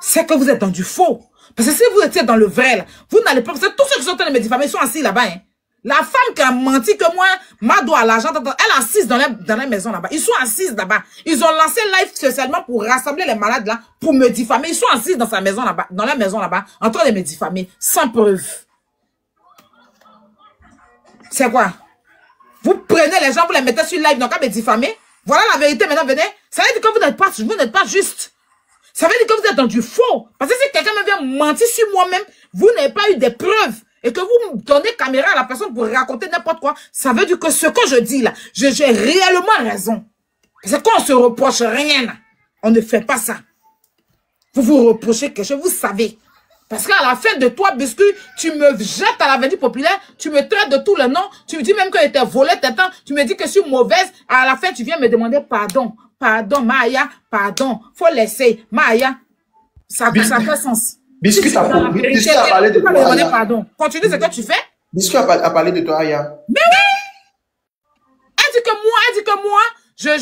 C'est que vous êtes dans du faux. Parce que si vous étiez dans le vrai, là, vous n'allez pas... Parce que tous ceux qui sont en train de me diffamer, ils sont assis là-bas. Hein. La femme qui a menti que moi, ma doigt à l'argent, elle est assise dans la maison là-bas. Ils sont assis là-bas. Ils ont lancé live spécialement pour rassembler les malades là, pour me diffamer. Ils sont assis dans sa maison là-bas, dans la maison là-bas, en train de me diffamer, sans preuve. C'est quoi? Vous prenez les gens, vous les mettez sur live, donc à me diffamer. Voilà la vérité, maintenant venez. Ça veut dire que vous n'êtes pas juste. Ça veut dire que vous êtes dans du faux. Parce que si quelqu'un me vient mentir sur moi-même, vous n'avez pas eu des preuves. Et que vous me donnez caméra à la personne pour raconter n'importe quoi, ça veut dire que ce que je dis là, j'ai réellement raison. Parce que quand on se reproche rien, là, on ne fait pas ça. Vous vous reprochez quelque chose, vous savez. Parce qu'à la fin de toi, Biscuit, tu me jettes à l'avenir populaire, tu me traites de tous les noms, tu me dis même que j'étais volé tes temps, tu me dis que je suis mauvaise, à la fin, tu viens me demander pardon. Pardon, Maya, pardon. Faut laisser. Maya, ça fait sens. Biscuit Si a parlé de tu vas me demander pardon. Continue ce que tu fais. Biscuit a parlé de toi, Aya. Mais oui! Elle dit que moi, j'ai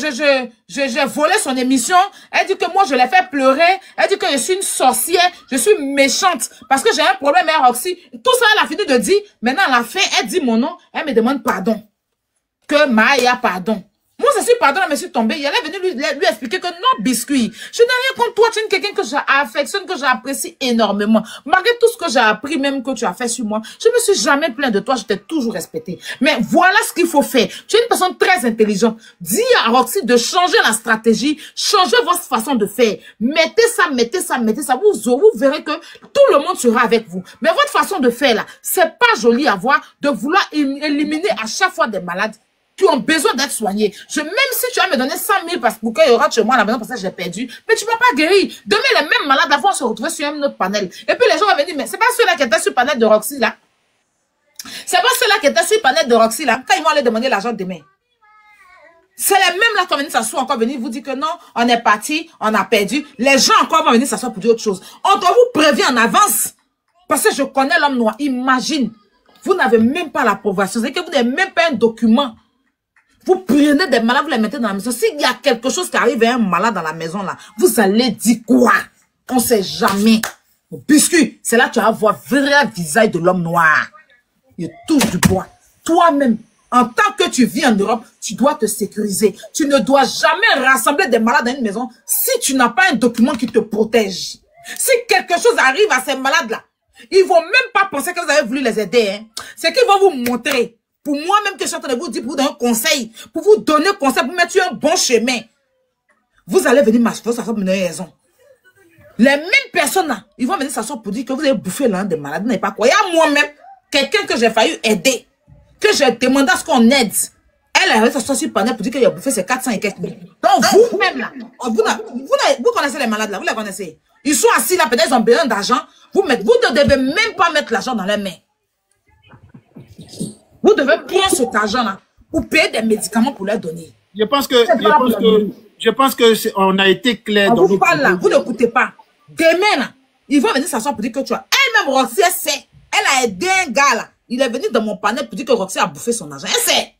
volé son émission. Elle dit que moi, je l'ai fait pleurer. Elle dit que je suis une sorcière. Je suis méchante. Parce que j'ai un problème avec Roxy. Tout ça, elle a fini de dire. Maintenant, à la fin, elle dit mon nom. Elle me demande pardon. Que Maya, pardon. Moi, je suis pardon, je me suis tombée. Elle est venue lui expliquer que non, Biscuit. Je n'ai rien contre toi. Tu es quelqu'un que j'affectionne, que j'apprécie énormément. Malgré tout ce que j'ai appris, même que tu as fait sur moi, je me suis jamais plaint de toi. Je t'ai toujours respecté. Mais voilà ce qu'il faut faire. Tu es une personne très intelligente. Dis à Roxy de changer la stratégie, changer votre façon de faire. Mettez ça. Vous verrez que tout le monde sera avec vous. Mais votre façon de faire là, c'est pas joli à voir de vouloir éliminer à chaque fois des malades qui ont besoin d'être soignés. Même si tu vas me donner 100 000 parce que qu'il y aura chez moi à la maison parce que j'ai perdu, mais tu ne vas pas guérir. Demain, les mêmes malades vont se retrouver sur un autre panel. Et puis les gens vont venir, mais c'est pas ceux-là qui étaient sur le panel de Roxy là. C'est pas ceux-là qui étaient sur le panel de Roxy là. Quand ils vont aller demander l'argent demain. C'est les mêmes là qui vont venir s'asseoir encore, venir vous dire que non, on est parti, on a perdu. Les gens encore vont venir s'asseoir pour dire autre chose. On doit vous prévenir en avance. Parce que je connais l'homme noir. Imagine, vous n'avez même pas l'approbation. C'est que vous n'avez même pas un document. Vous prenez des malades, vous les mettez dans la maison. S'il y a quelque chose qui arrive à un malade dans la maison, là, vous allez dire quoi? On ne sait jamais. Biscuit, c'est là que tu vas voir le vrai visage de l'homme noir. Il touche du bois. Toi-même, en tant que tu vis en Europe, tu dois te sécuriser. Tu ne dois jamais rassembler des malades dans une maison si tu n'as pas un document qui te protège. Si quelque chose arrive à ces malades-là, ils ne vont même pas penser que vous avez voulu les aider. Hein. C'est qu'ils vont vous montrer. Pour moi-même que je suis en train de vous dire, pour vous donner un conseil, pour vous donner un conseil, pour mettre sur un bon chemin. Vous allez venir m'acheter, ça va me donner raison. Les mêmes personnes là, ils vont venir s'asseoir pour dire que vous avez bouffé l'un des malades, vous n'avez pas quoi. Il y a moi-même, quelqu'un que j'ai failli aider, que j'ai demandé à ce qu'on aide. Elle est arrivée s'asseoir sur le panel pour dire qu'il a bouffé ses 400 et quelques mille. Donc vous-même là, vous connaissez les malades là, vous les connaissez. Ils sont assis là, peut-être ils ont besoin d'argent. Vous ne devez même pas mettre l'argent dans leurs mains. Vous devez prendre cet argent-là pour payer des médicaments pour leur donner. Je pense que on a été clair. On vous parle là, vous n'écoutez pas. Demain là, ils vont venir s'asseoir pour dire que tu as. Elle-même, Roxy, elle sait. Elle a aidé un gars là. Il est venu dans mon panel pour dire que Roxy a bouffé son argent. Elle sait.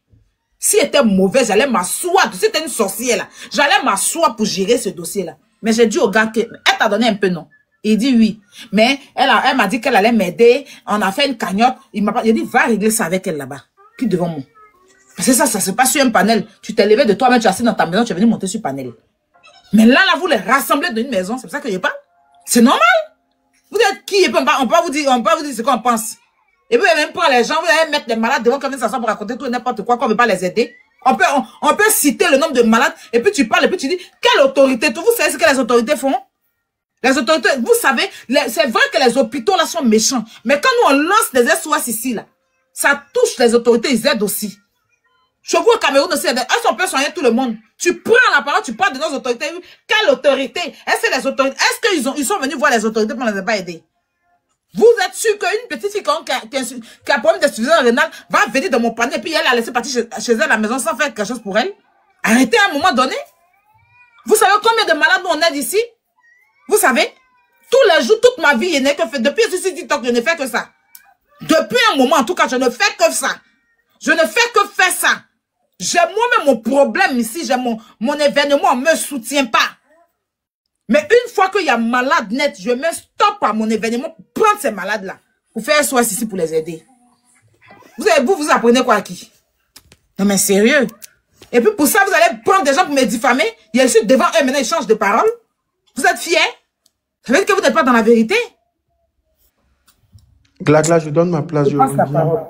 Si elle était mauvaise, j'allais m'asseoir. Si c'était une sorcière là, j'allais m'asseoir pour gérer ce dossier-là. Mais j'ai dit au gars que, elle t'a donné un peu non. Il dit oui. Mais elle m'a dit qu'elle allait m'aider. On a fait une cagnotte. Il a dit, va régler ça avec elle là-bas. Puis devant moi. Parce que ça se passe sur un panel. Tu t'es levé de toi-même, tu es assis dans ta maison, tu es venu monter sur le panel. Mais là, vous les rassemblez dans une maison. C'est pour ça qu'il n'y a pas. C'est normal. Vous êtes qui? Et puis on peut vous dire ce qu'on pense. Et puis même pas les gens, vous allez mettre des malades devant comme ça pour raconter tout n'importe quoi, qu'on ne veut pas les aider. On peut citer le nombre de malades, et puis tu parles, et puis tu dis, quelle autorité? Vous savez ce que les autorités font? Les autorités, vous savez, c'est vrai que les hôpitaux là sont méchants. Mais quand nous on lance des SOS ici, là, ça touche les autorités, ils aident aussi. Chez vous au Cameroun aussi, elles peut soigner tout le monde. Tu prends la parole, tu parles de nos autorités. Quelle autorité? Est-ce que les autorités, ils sont venus voir les autorités pour ne les pas aider? Vous êtes sûr qu'une petite fille qui a un problème d'insuffisance rénale va venir dans mon panel et puis elle a laissé partir chez elle à la maison sans faire quelque chose pour elle? Arrêtez à un moment donné. Vous savez combien de malades on aide ici? Vous savez? Tous les jours, toute ma vie, je n'ai que fait. Depuis que je suis TikTok, je ne fais que ça. Depuis un moment, en tout cas, je ne fais que ça. Je ne fais que faire ça. J'ai moi-même mon problème ici. J'ai mon événement, on ne me soutient pas. Mais une fois qu'il y a malade net, je mets stop à mon événement pour prendre ces malades-là. Pour faire SOS ici pour les aider. Vous apprenez quoi à qui? Non mais sérieux. Et puis pour ça, vous allez prendre des gens pour me diffamer. Il y a ici devant eux, maintenant ils changent de parole. Vous êtes fiers? Ça veut dire que vous n'êtes pas dans la vérité? Glagla, je donne ma place. Je passe la parole.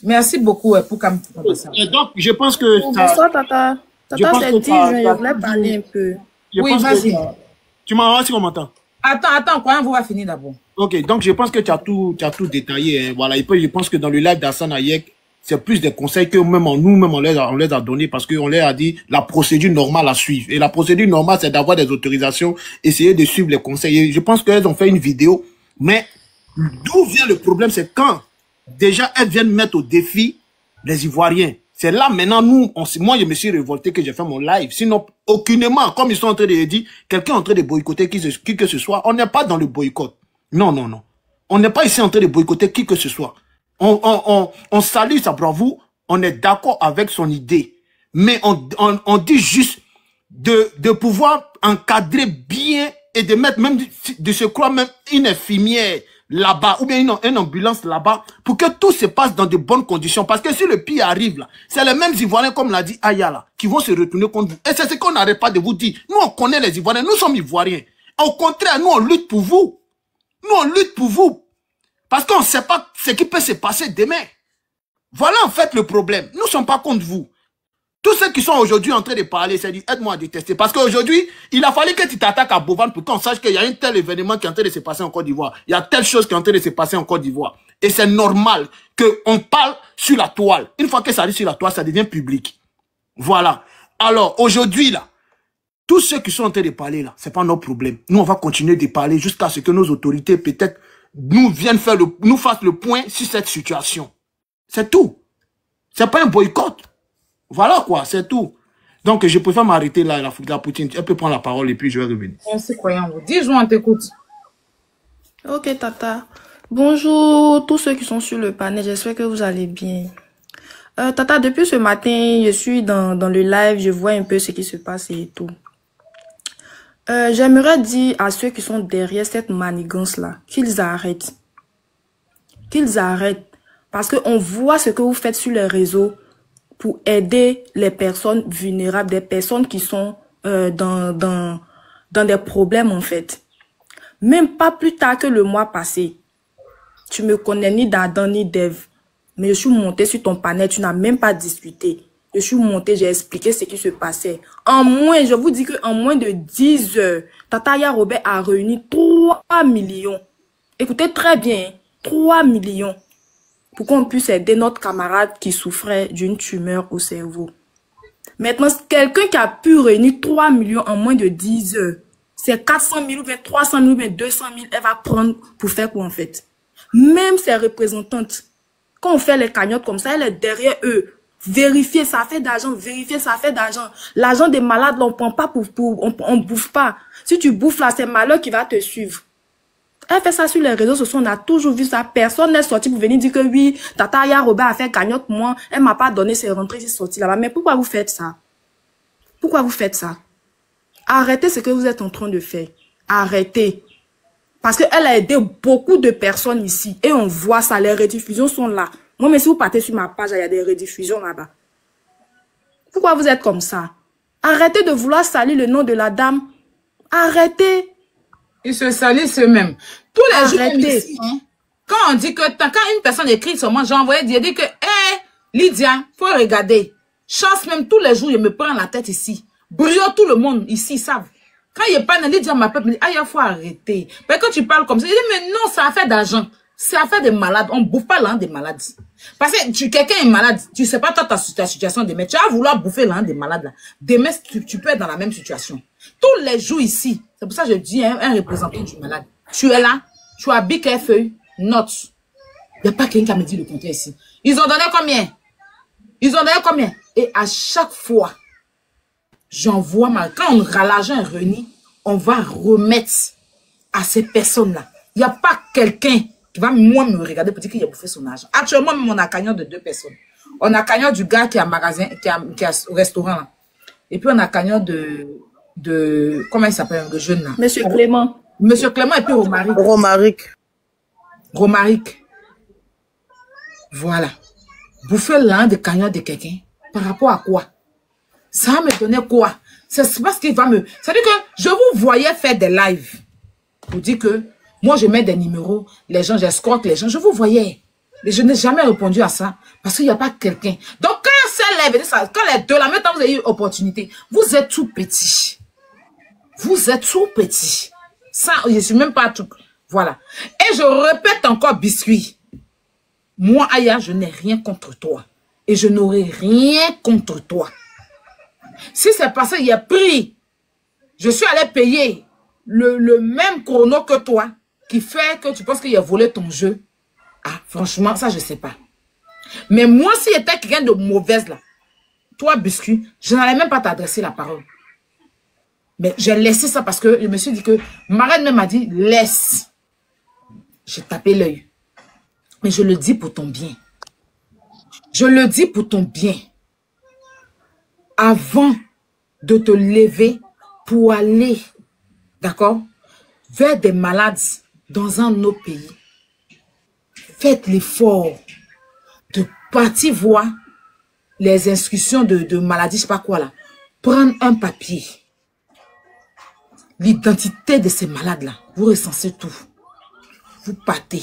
Merci beaucoup pour comme ça. Et donc, je pense que... Bonsoir, Tata. Tata, j'ai dit, je voulais parler un peu. Oui, vas-y. Tu m'as si on m'entend. Attends, quand on va finir d'abord. Ok, donc je pense que tu as tout détaillé. Hein. Voilà, et puis je pense que dans le live d'Assane Hayek, c'est plus des conseils que même nous-mêmes on les a donnés parce qu'on leur a dit la procédure normale à suivre. Et la procédure normale, c'est d'avoir des autorisations, essayer de suivre les conseils. Et je pense qu'elles ont fait une vidéo, mais d'où vient le problème, c'est quand déjà elles viennent mettre au défi les Ivoiriens. C'est là maintenant, moi je me suis révolté que j'ai fait mon live. Sinon, aucunement, comme ils sont en train de dire, quelqu'un est en train de boycotter qui que ce soit, on n'est pas dans le boycott. Non, non, non. On n'est pas ici en train de boycotter qui que ce soit. On salue sa bravoure, on est d'accord avec son idée. Mais on dit juste de pouvoir encadrer bien et de mettre même, de se croire même une infirmière là-bas, ou bien une ambulance là-bas, pour que tout se passe dans de bonnes conditions. Parce que si le pire arrive là, c'est les mêmes Ivoiriens, comme l'a dit Ayala, qui vont se retourner contre vous. Et c'est ce qu'on n'arrête pas de vous dire. Nous, on connaît les Ivoiriens, nous sommes Ivoiriens. Au contraire, nous, on lutte pour vous. Nous, on lutte pour vous. Parce qu'on ne sait pas ce qui peut se passer demain. Voilà en fait le problème. Nous ne sommes pas contre vous. Tous ceux qui sont aujourd'hui en train de parler, c'est dit, aide-moi à détester. Parce qu'aujourd'hui, il a fallu que tu t'attaques à Bovan pour qu'on sache qu'il y a un tel événement qui est en train de se passer en Côte d'Ivoire. Il y a telle chose qui est en train de se passer en Côte d'Ivoire. Et c'est normal qu'on parle sur la toile. Une fois que ça arrive sur la toile, ça devient public. Voilà. Alors, aujourd'hui, là, tous ceux qui sont en train de parler, là, c'est pas notre problème. Nous, on va continuer de parler jusqu'à ce que nos autorités, peut-être, nous fassent le point sur cette situation. C'est tout. C'est pas un boycott. Voilà quoi, c'est tout. Donc, je préfère m'arrêter là, la Poutine. Elle peut prendre la parole et puis je vais revenir. Merci, croyant. Dis-moi, on t'écoute. Ok, Tata. Bonjour tous ceux qui sont sur le panel. J'espère que vous allez bien. Tata, depuis ce matin, je suis dans le live. Je vois un peu ce qui se passe et tout. J'aimerais dire à ceux qui sont derrière cette manigance-là qu'ils arrêtent. Qu'ils arrêtent. Parce qu'on voit ce que vous faites sur les réseaux pour aider les personnes vulnérables, des personnes qui sont dans des problèmes en fait. Même pas plus tard que le mois passé, tu me connais ni d'Adam ni d'Ève, mais je suis montée sur ton panel, tu n'as même pas discuté. Je suis montée, j'ai expliqué ce qui se passait. Je vous dis qu'en moins de 10 heures, Tata Yaya Robert a réuni 3 millions. Écoutez très bien, 3 millions. Pour qu'on puisse aider notre camarade qui souffrait d'une tumeur au cerveau. Maintenant, quelqu'un qui a pu réunir 3 millions en moins de 10 heures, c'est 400 000 ou bien 300 000 ou bien 200 000, elle va prendre pour faire quoi en fait? Même ses représentantes, quand on fait les cagnottes comme ça, elle est derrière eux. Vérifier, ça fait d'argent, vérifier, ça fait d'argent. L'argent des malades, là, on prend pas on bouffe pas. Si tu bouffes là, c'est malheur qui va te suivre. Elle fait ça sur les réseaux sociaux, on a toujours vu ça. Personne n'est sorti pour venir dire que oui, Tata Yaya Robert a fait cagnotte, moi, elle m'a pas donné ses rentrées, c'est sorti là-bas. Mais pourquoi vous faites ça? Pourquoi vous faites ça? Arrêtez ce que vous êtes en train de faire. Arrêtez. Parce qu'elle a aidé beaucoup de personnes ici. Et on voit ça, les rediffusions sont là. Moi, mais si vous partez sur ma page, il y a des rediffusions là-bas. Pourquoi vous êtes comme ça? Arrêtez de vouloir salir le nom de la dame. Arrêtez. Ils se salissent eux-mêmes. Tous les jours, Arrêtez. quand on dit que, quand une personne écrit sur moi, j'ai envoyé dire que, Lydia, faut regarder. Chance même, tous les jours, je me prends la tête ici. Brio, tout le monde ici, ils savent. Quand il parle, Lydia m'appelle, me dit, il faut arrêter. Mais quand tu parles comme ça, il dit, mais non, ça a fait d'argent. C'est affaire des malades. On ne bouffe pas l'un des malades. Parce que quelqu'un est malade, tu ne sais pas toi ta situation demain. Tu vas vouloir bouffer l'un des malades là. Demain, tu peux être dans la même situation. Tous les jours ici, c'est pour ça que je dis un représentant du malade. Tu es là, tu as big feuille, note. Il n'y a pas quelqu'un qui me dit le contraire ici. Ils ont donné combien? Ils ont donné combien? Et à chaque fois, j'envoie mal. Quand l'argent est réuni, on va remettre à ces personnes-là. Il n'y a pas quelqu'un qui va moi me regarder pour dire qu'il a bouffé son argent. Actuellement, on a cagnon de 2 personnes. On a cagnon du gars qui a un magasin, qui a au restaurant là. Et puis on a cagnon de comment il s'appelle le jeune là? Monsieur Clément. Monsieur Clément et puis Romaric. Voilà. Bouffer l'un des cagnons de quelqu'un. Par rapport à quoi? Ça va me donner quoi? C'est parce qu'il va me... C'est-à-dire que je vous voyais faire des lives. Pour dire que moi, je mets des numéros, les gens, j'escroque les gens. Je vous voyais. Mais je n'ai jamais répondu à ça. Parce qu'il n'y a pas quelqu'un. Donc, quand quand les deux, là, maintenant, vous avez eu opportunité, vous êtes tout petit. Vous êtes tout petit. Ça, je ne suis même pas tout. Voilà. Et je répète encore, Biscuit. Moi, Aya, je n'ai rien contre toi. et je n'aurai rien contre toi. Si c'est parce qu'il y a pris, je suis allé payer le même chrono que toi, qui fait que tu penses qu'il a volé ton jeu. Ah, franchement, ça, je ne sais pas. Mais moi, si j'étais quelqu'un de mauvaise, là, toi, Biscuit, je n'allais même pas t'adresser la parole. Mais j'ai laissé ça parce que je me suis dit que ma reine même m'a dit, laisse. J'ai tapé l'œil. Mais je le dis pour ton bien. Je le dis pour ton bien. Avant de te lever pour aller, d'accord, vers des malades dans un autre pays, faites l'effort de partir voir les inscriptions de maladies, je sais pas quoi là. Prendre un papier. L'identité de ces malades-là. Vous recensez tout. Vous partez.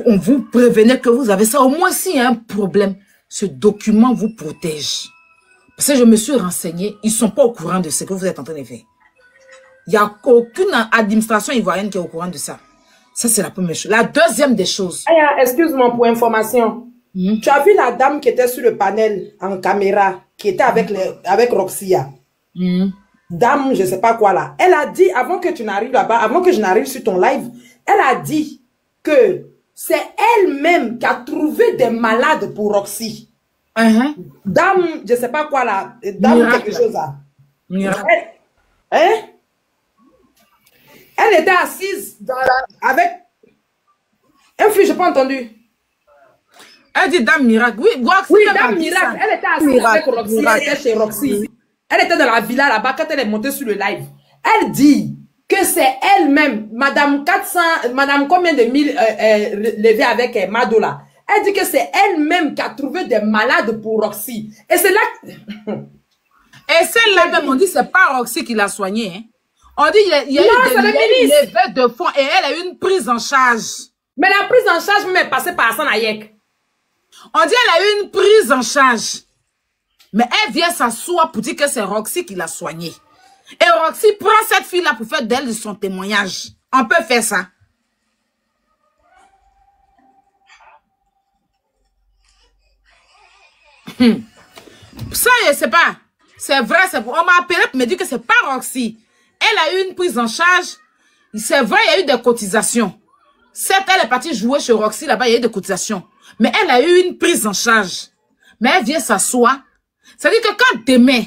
On vous prévenez que vous avez ça. Au moins, s'il y a un problème, ce document vous protège. Parce que je me suis renseignée, ils ne sont pas au courant de ce que vous êtes en train de faire. Il n'y a aucune administration ivoirienne qui est au courant de ça. Ça, c'est la première chose. La deuxième des choses. Aya, excuse-moi pour information. Tu as vu la dame qui était sur le panel en caméra, qui était avec Roxia. Dame, je ne sais pas quoi là. Elle a dit, avant que tu n'arrives là-bas, avant que je n'arrive sur ton live, elle a dit que c'est elle-même qui a trouvé des malades pour Roxy. Dame, je ne sais pas quoi là. Dame, miracle. Quelque chose là. Elle était assise avec un fils, je n'ai pas entendu. Elle dit Dame Miracle. Oui, Dame Miracle. Elle était assise avec Roxy. Elle était chez Roxy. Elle était dans la villa là-bas quand elle est montée sur le live. Elle dit que c'est elle-même, Madame 400, Madame combien de mille levés avec Madola. Elle dit que c'est elle-même qui a trouvé des malades pour Roxy. Et c'est là que... Et celle-là même, on dit c'est pas Roxy qui l'a soignée. Hein. On dit il y a eu des levées de fonds et elle a eu une prise en charge. Mais la prise en charge même est passée par Hassan Ayek. On dit elle a eu une prise en charge. Mais elle vient s'asseoir pour dire que c'est Roxy qui l'a soignée. Et Roxy prend cette fille-là pour faire d'elle son témoignage. On peut faire ça. Ça, je sais pas. C'est vrai, on m'a appelé pour me dire que c'est pas Roxy. Elle a eu une prise en charge. C'est vrai, il y a eu des cotisations. Certes, elle est partie jouer chez Roxy, là-bas, il y a eu des cotisations. Mais elle a eu une prise en charge. Mais elle vient s'asseoir. C'est-à-dire que quand demain,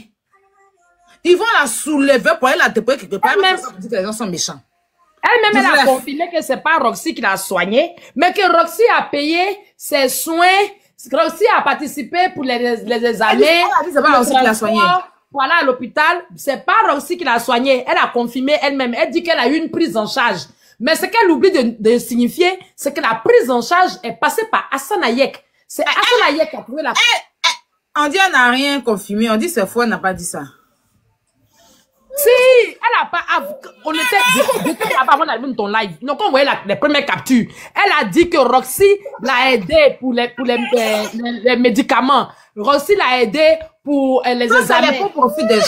ils vont la soulever pour elle la déposer quelque part, elle va dire que les gens sont méchants. Elle-même, elle a confirmé que c'est pas Roxy qui l'a soignée, mais que Roxy a payé ses soins. Roxy a participé pour les examens. Elle a dit c'est pas Roxy qui l'a soignée. Voilà, à l'hôpital, c'est pas Roxy qui l'a soignée. Elle a confirmé elle-même. Elle dit qu'elle a eu une prise en charge. Mais ce qu'elle oublie de signifier, c'est que la prise en charge est passée par Hassan Ayek. C'est Hassan Ayek qui a trouvé la... On dit elle n'a rien confirmé. On dit c'est faux, elle n'a pas dit ça. Si, elle a pas... On était là-bas avant d'arriver dans ton live. Donc, on voyait les premières captures. Elle a dit que Roxy l'a aidé pour les médicaments. Roxy l'a aidé pour les examens. Ça, c'est pour profit des gens.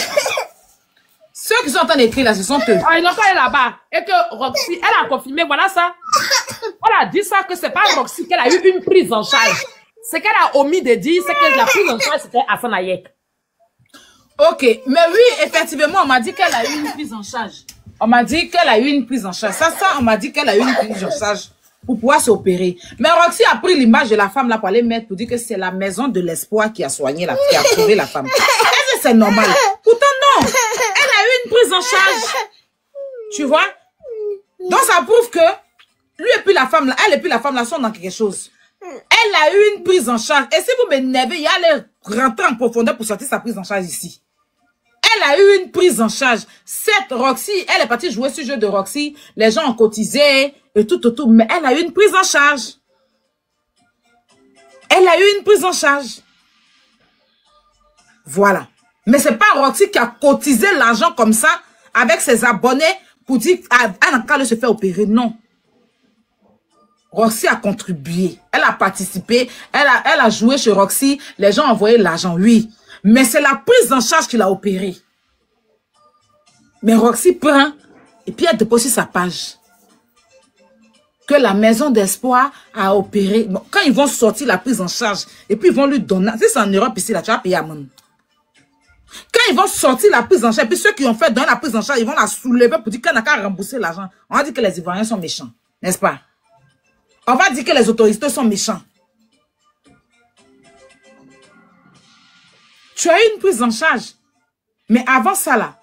Ceux qui sont en train d'écrire là, ce sont eux. Ah, ils n'ont pas là-bas. Et que Roxy, elle a confirmé, voilà ça. Elle a dit ça, que c'est pas Roxy qu'elle a eu une prise en charge. Ce qu'elle a omis de dire, c'est que la prise en charge, c'était Hassan Ayek. Ok, mais oui, effectivement, on m'a dit qu'elle a eu une prise en charge. On m'a dit qu'elle a eu une prise en charge. Ça, on m'a dit qu'elle a eu une prise en charge pour pouvoir s'opérer. Mais Roxy a pris l'image de la femme là pour aller mettre, pour dire que c'est la maison de l'espoir qui a soigné la, qui a sauvé la femme. Est-ce que c'est normal? Pourtant non. Elle a eu une prise en charge. Tu vois? Donc ça prouve que lui et puis la femme là, elle et puis la femme là sont dans quelque chose. Elle a eu une prise en charge. Et si vous m'énervez, il y a aller rentrer en profondeur pour sortir sa prise en charge ici. Elle a eu une prise en charge. Cette Roxy, elle est partie jouer ce jeu de Roxy. Les gens ont cotisé et tout. Mais elle a eu une prise en charge. Elle a eu une prise en charge. Voilà. Mais c'est pas Roxy qui a cotisé l'argent comme ça avec ses abonnés pour dire qu'elle n'a qu'à se faire opérer. Non. Roxy a contribué. Elle a participé. Elle a joué chez Roxy. Les gens ont envoyé l'argent, oui. Mais c'est la prise en charge qui l'a opéré. Mais Roxy prend et puis elle dépose sur sa page que la maison d'espoir a opéré. Bon, quand ils vont sortir la prise en charge, et puis ils vont lui donner, c'est en Europe ici, là, tu vas payer à mon. Quand ils vont sortir la prise en charge, et puis ceux qui ont fait donner la prise en charge, ils vont la soulever pour dire qu'on n'a qu'à rembourser l'argent. On va dire que les Ivoiriens sont méchants, n'est-ce pas? On va dire que les autorités sont méchants. Tu as eu une prise en charge. Mais avant ça, là,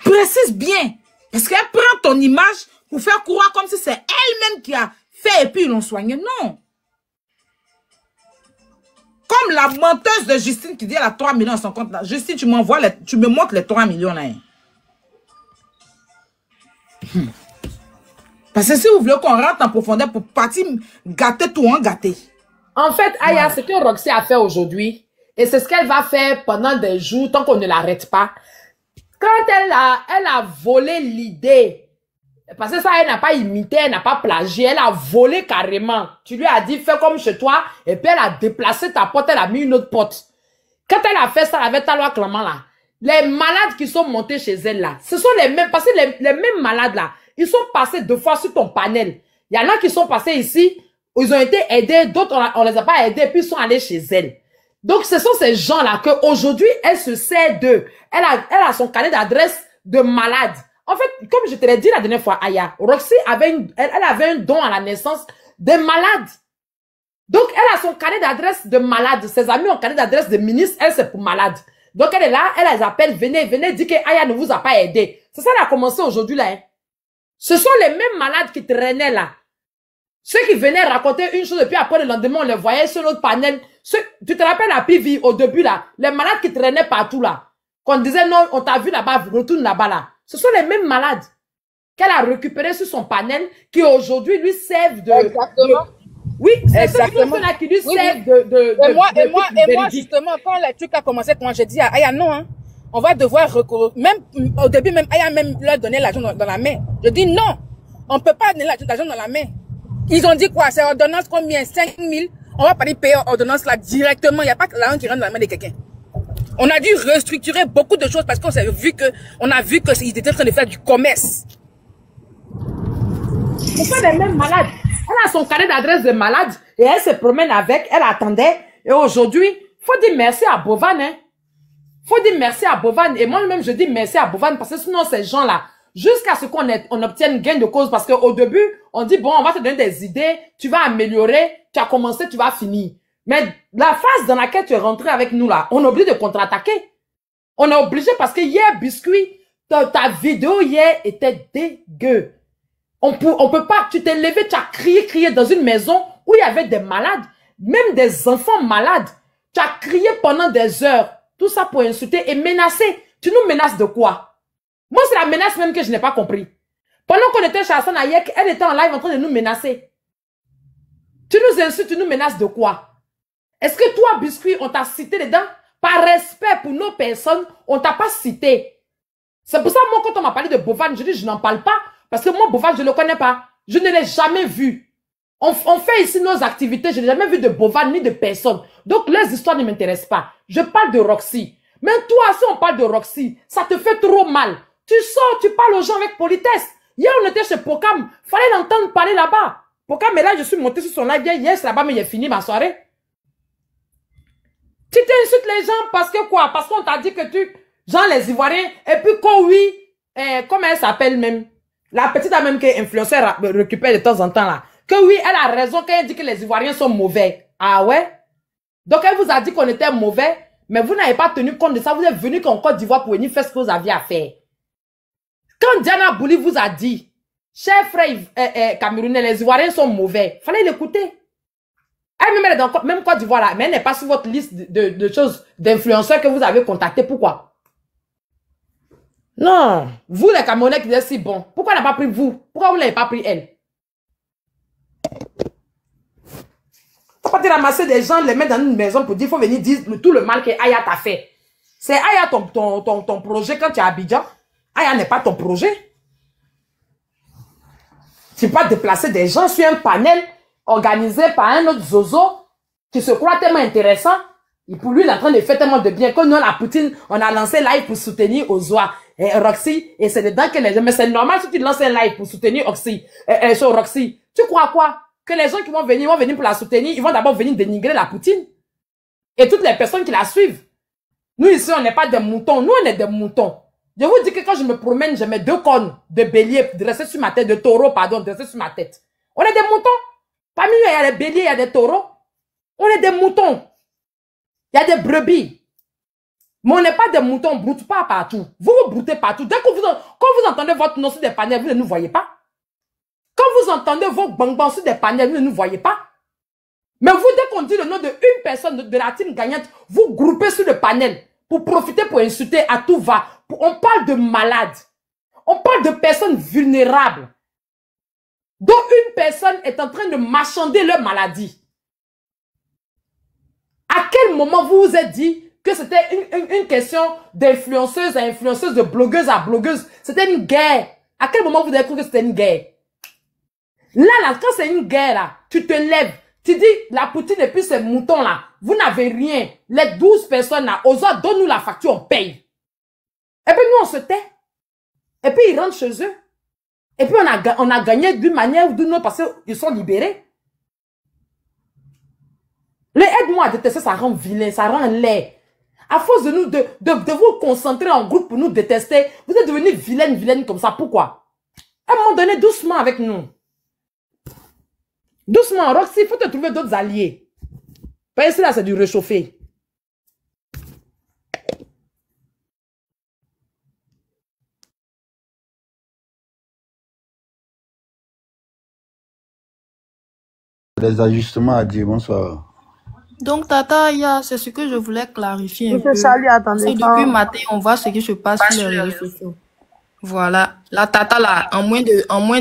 précise bien. Parce qu'elle prend ton image pour faire croire comme si c'est elle-même qui a fait et puis ils l'ont soigné. Non. Comme la menteuse de Justine qui dit elle a 3 millions à son compte. Là. Justine, tu me montres les 3 millions là. Parce que si vous voulez qu'on rentre en profondeur pour partir gâter tout, hein, gâter. En fait, Aya, ce que Roxy a fait aujourd'hui, et c'est ce qu'elle va faire pendant des jours, tant qu'on ne l'arrête pas. Quand elle a volé l'idée, parce que ça, elle n'a pas imité, elle n'a pas plagié, elle a volé carrément. Tu lui as dit, fais comme chez toi, et puis elle a déplacé ta porte, elle a mis une autre porte. Quand elle a fait ça avec ta loi clamant là, les malades qui sont montés chez elle là, ce sont les mêmes, parce que les mêmes malades là, ils sont passés 2 fois sur ton panel. Il y en a qui sont passés ici, ils ont été aidés, d'autres on les a pas aidés, puis ils sont allés chez elle. Donc, ce sont ces gens-là qu'aujourd'hui, elle se sert d'eux. Elle a son carnet d'adresse de malade. En fait, comme je te l'ai dit la dernière fois, Aya, Roxy avait elle avait un don à la naissance des malades. Donc, elle a son carnet d'adresse de malade. Ses amis ont carnet d'adresse de ministre, elle, c'est pour malade. Donc, elle est là, elle les appelle, venez, dit que Aya ne vous a pas aidé. C'est ça, elle a commencé aujourd'hui, là. Hein. Ce sont les mêmes malades qui traînaient là. Ceux qui venaient raconter une chose et puis après le lendemain, on les voyait sur notre panel. Tu te rappelles la PV au début là, les malades qui traînaient partout là. Qu'on disait non, on t'a vu là-bas, retourne là-bas là. Ce sont les mêmes malades qu'elle a récupérés sur son panel qui aujourd'hui lui servent de... Exactement. Oui, c'est ceux-là qui lui servent Et moi, justement, quand le truc a commencé, quand j'ai dit à Aya, non, hein, on va devoir recourir. Même, au début, même, Aya même leur donner l'argent dans la main. Je dis non, on peut pas donner l'argent dans la main. Ils ont dit quoi? C'est ordonnance combien? 5 000? On va pas payer ordonnance là directement. Il n'y a pas que l'argent qui rentre dans la main de quelqu'un. On a dû restructurer beaucoup de choses parce qu'on a vu que ils étaient en train de faire du commerce. C'est pas les mêmes malades. Elle a son carnet d'adresse de malade et elle se promène avec, elle attendait. Et aujourd'hui, faut dire merci à Bovan, hein. Faut dire merci à Bovan. Et moi-même, je dis merci à Bovan parce que sinon, ces gens-là, jusqu'à ce qu'on obtienne gain de cause, parce qu'au début, on dit, bon, on va te donner des idées, tu vas améliorer, tu as commencé, tu vas finir. Mais la phase dans laquelle tu es rentré avec nous là, on est obligé de contre-attaquer. On est obligé parce que hier, Biscuit, ta vidéo hier était dégueu. On peut pas, tu t'es levé, tu as crié dans une maison où il y avait des malades, même des enfants malades. Tu as crié pendant des heures, tout ça pour insulter et menacer. Tu nous menaces de quoi? Moi, c'est la menace même que je n'ai pas compris. Pendant qu'on était chez Hassan Ayek, elle était en live en train de nous menacer. Tu nous insultes, tu nous menaces de quoi? Est-ce que toi, Biscuit, on t'a cité dedans? Par respect pour nos personnes, on t'a pas cité. C'est pour ça, moi, quand on m'a parlé de Bovan, je dis, je n'en parle pas. Parce que moi, Bovan, je ne le connais pas. Je ne l'ai jamais vu. On fait ici nos activités, je n'ai jamais vu de Bovan ni de personne. Donc, les histoires ne m'intéressent pas. Je parle de Roxy. Mais toi, si on parle de Roxy, ça te fait trop mal. Tu sors, tu parles aux gens avec politesse. Hier, on était chez Pokam. Fallait l'entendre parler là-bas. Pokam, mais là, je suis monté sur son live. Hier, c'est là-bas, mais j'ai fini ma soirée. Tu t'insultes les gens parce que quoi? Parce qu'on t'a dit que genre les Ivoiriens, et puis quand oui, comment elle s'appelle même? La petite a même qui est influenceur récupère de temps en temps là. Que oui, elle a raison quand elle dit que les Ivoiriens sont mauvais. Ah ouais? Donc elle vous a dit qu'on était mauvais, mais vous n'avez pas tenu compte de ça. Vous êtes venu en Côte d'Ivoire pour venir faire ce que vous aviez à faire. Quand Diana Bouli vous a dit, chers frères camerounais, les Ivoiriens sont mauvais, fallait l'écouter. Elle est dans même Côte d'Ivoire là, mais elle n'est pas sur votre liste de choses, d'influenceurs que vous avez contactés. Pourquoi? Non, vous les Camerounais qui êtes si bons, pourquoi elle n'a pas pris vous? Pourquoi vous ne l'avez pas pris elle? Faut pas te ramasser des gens, les mettre dans une maison pour dire, il faut venir dire tout le mal que Aya t'a fait. C'est Aya ton projet quand tu es à Abidjan. Aya n'est pas ton projet. Tu peux pas déplacer des gens sur un panel organisé par un autre zozo qui se croit tellement intéressant. Et pour lui, il est en train de faire tellement de bien. Comme nous, la Poutine, on a lancé live pour soutenir Ozoa et Roxy. Et c'est dedans que les gens... Mais c'est normal si tu lances un live pour soutenir Roxy. Sur Roxy. Tu crois quoi? Que les gens qui vont venir pour la soutenir, ils vont d'abord venir dénigrer la Poutine. Et toutes les personnes qui la suivent. Nous ici, on n'est pas des moutons. Nous, on est des moutons. Je vous dis que quand je me promène, je mets 2 cornes de bélier dressés sur ma tête, de taureau, pardon, dressés sur ma tête. On est des moutons. Parmi nous, il y a des béliers, il y a des taureaux. On est des moutons. Il y a des brebis. Mais on n'est pas des moutons, on ne broute pas partout. Vous broutez partout. Dès que quand vous entendez votre nom sur des panels, vous ne nous voyez pas. Quand vous entendez vos bang-bang sur des panels, vous ne nous voyez pas. Mais vous, dès qu'on dit le nom d'une personne de la team gagnante, vous groupez sur le panel pour profiter, pour insulter à tout va. On parle de malades. On parle de personnes vulnérables. Dont une personne est en train de marchander leur maladie. À quel moment vous vous êtes dit que c'était une question d'influenceuse à influenceuse, de blogueuse à blogueuse? C'était une guerre. À quel moment vous avez cru que c'était une guerre? Là, quand c'est une guerre, là, tu te lèves. Tu dis, la Poutine et puis ces moutons là, vous n'avez rien. Les 12 personnes là, aux autres, donne-nous la facture, on paye. Et puis nous, on se tait. Et puis ils rentrent chez eux. Et puis on a gagné d'une manière ou d'une autre parce qu'ils sont libérés. Les aide-moi à détester, ça rend vilain, ça rend laid. À force de vous concentrer en groupe pour nous détester, vous êtes devenus vilaine comme ça. Pourquoi? À un moment donné, doucement avec nous. Doucement, Roxy, il faut te trouver d'autres alliés. Parce que là, c'est du réchauffé. Des ajustements à dire, bonsoir. Donc, Tata, c'est ce que je voulais clarifier un Monsieur peu. Charlie, attendez. C'est depuis matin, on voit ce qui se passe sur les réseaux sociaux. Voilà. La Tata, là, en moins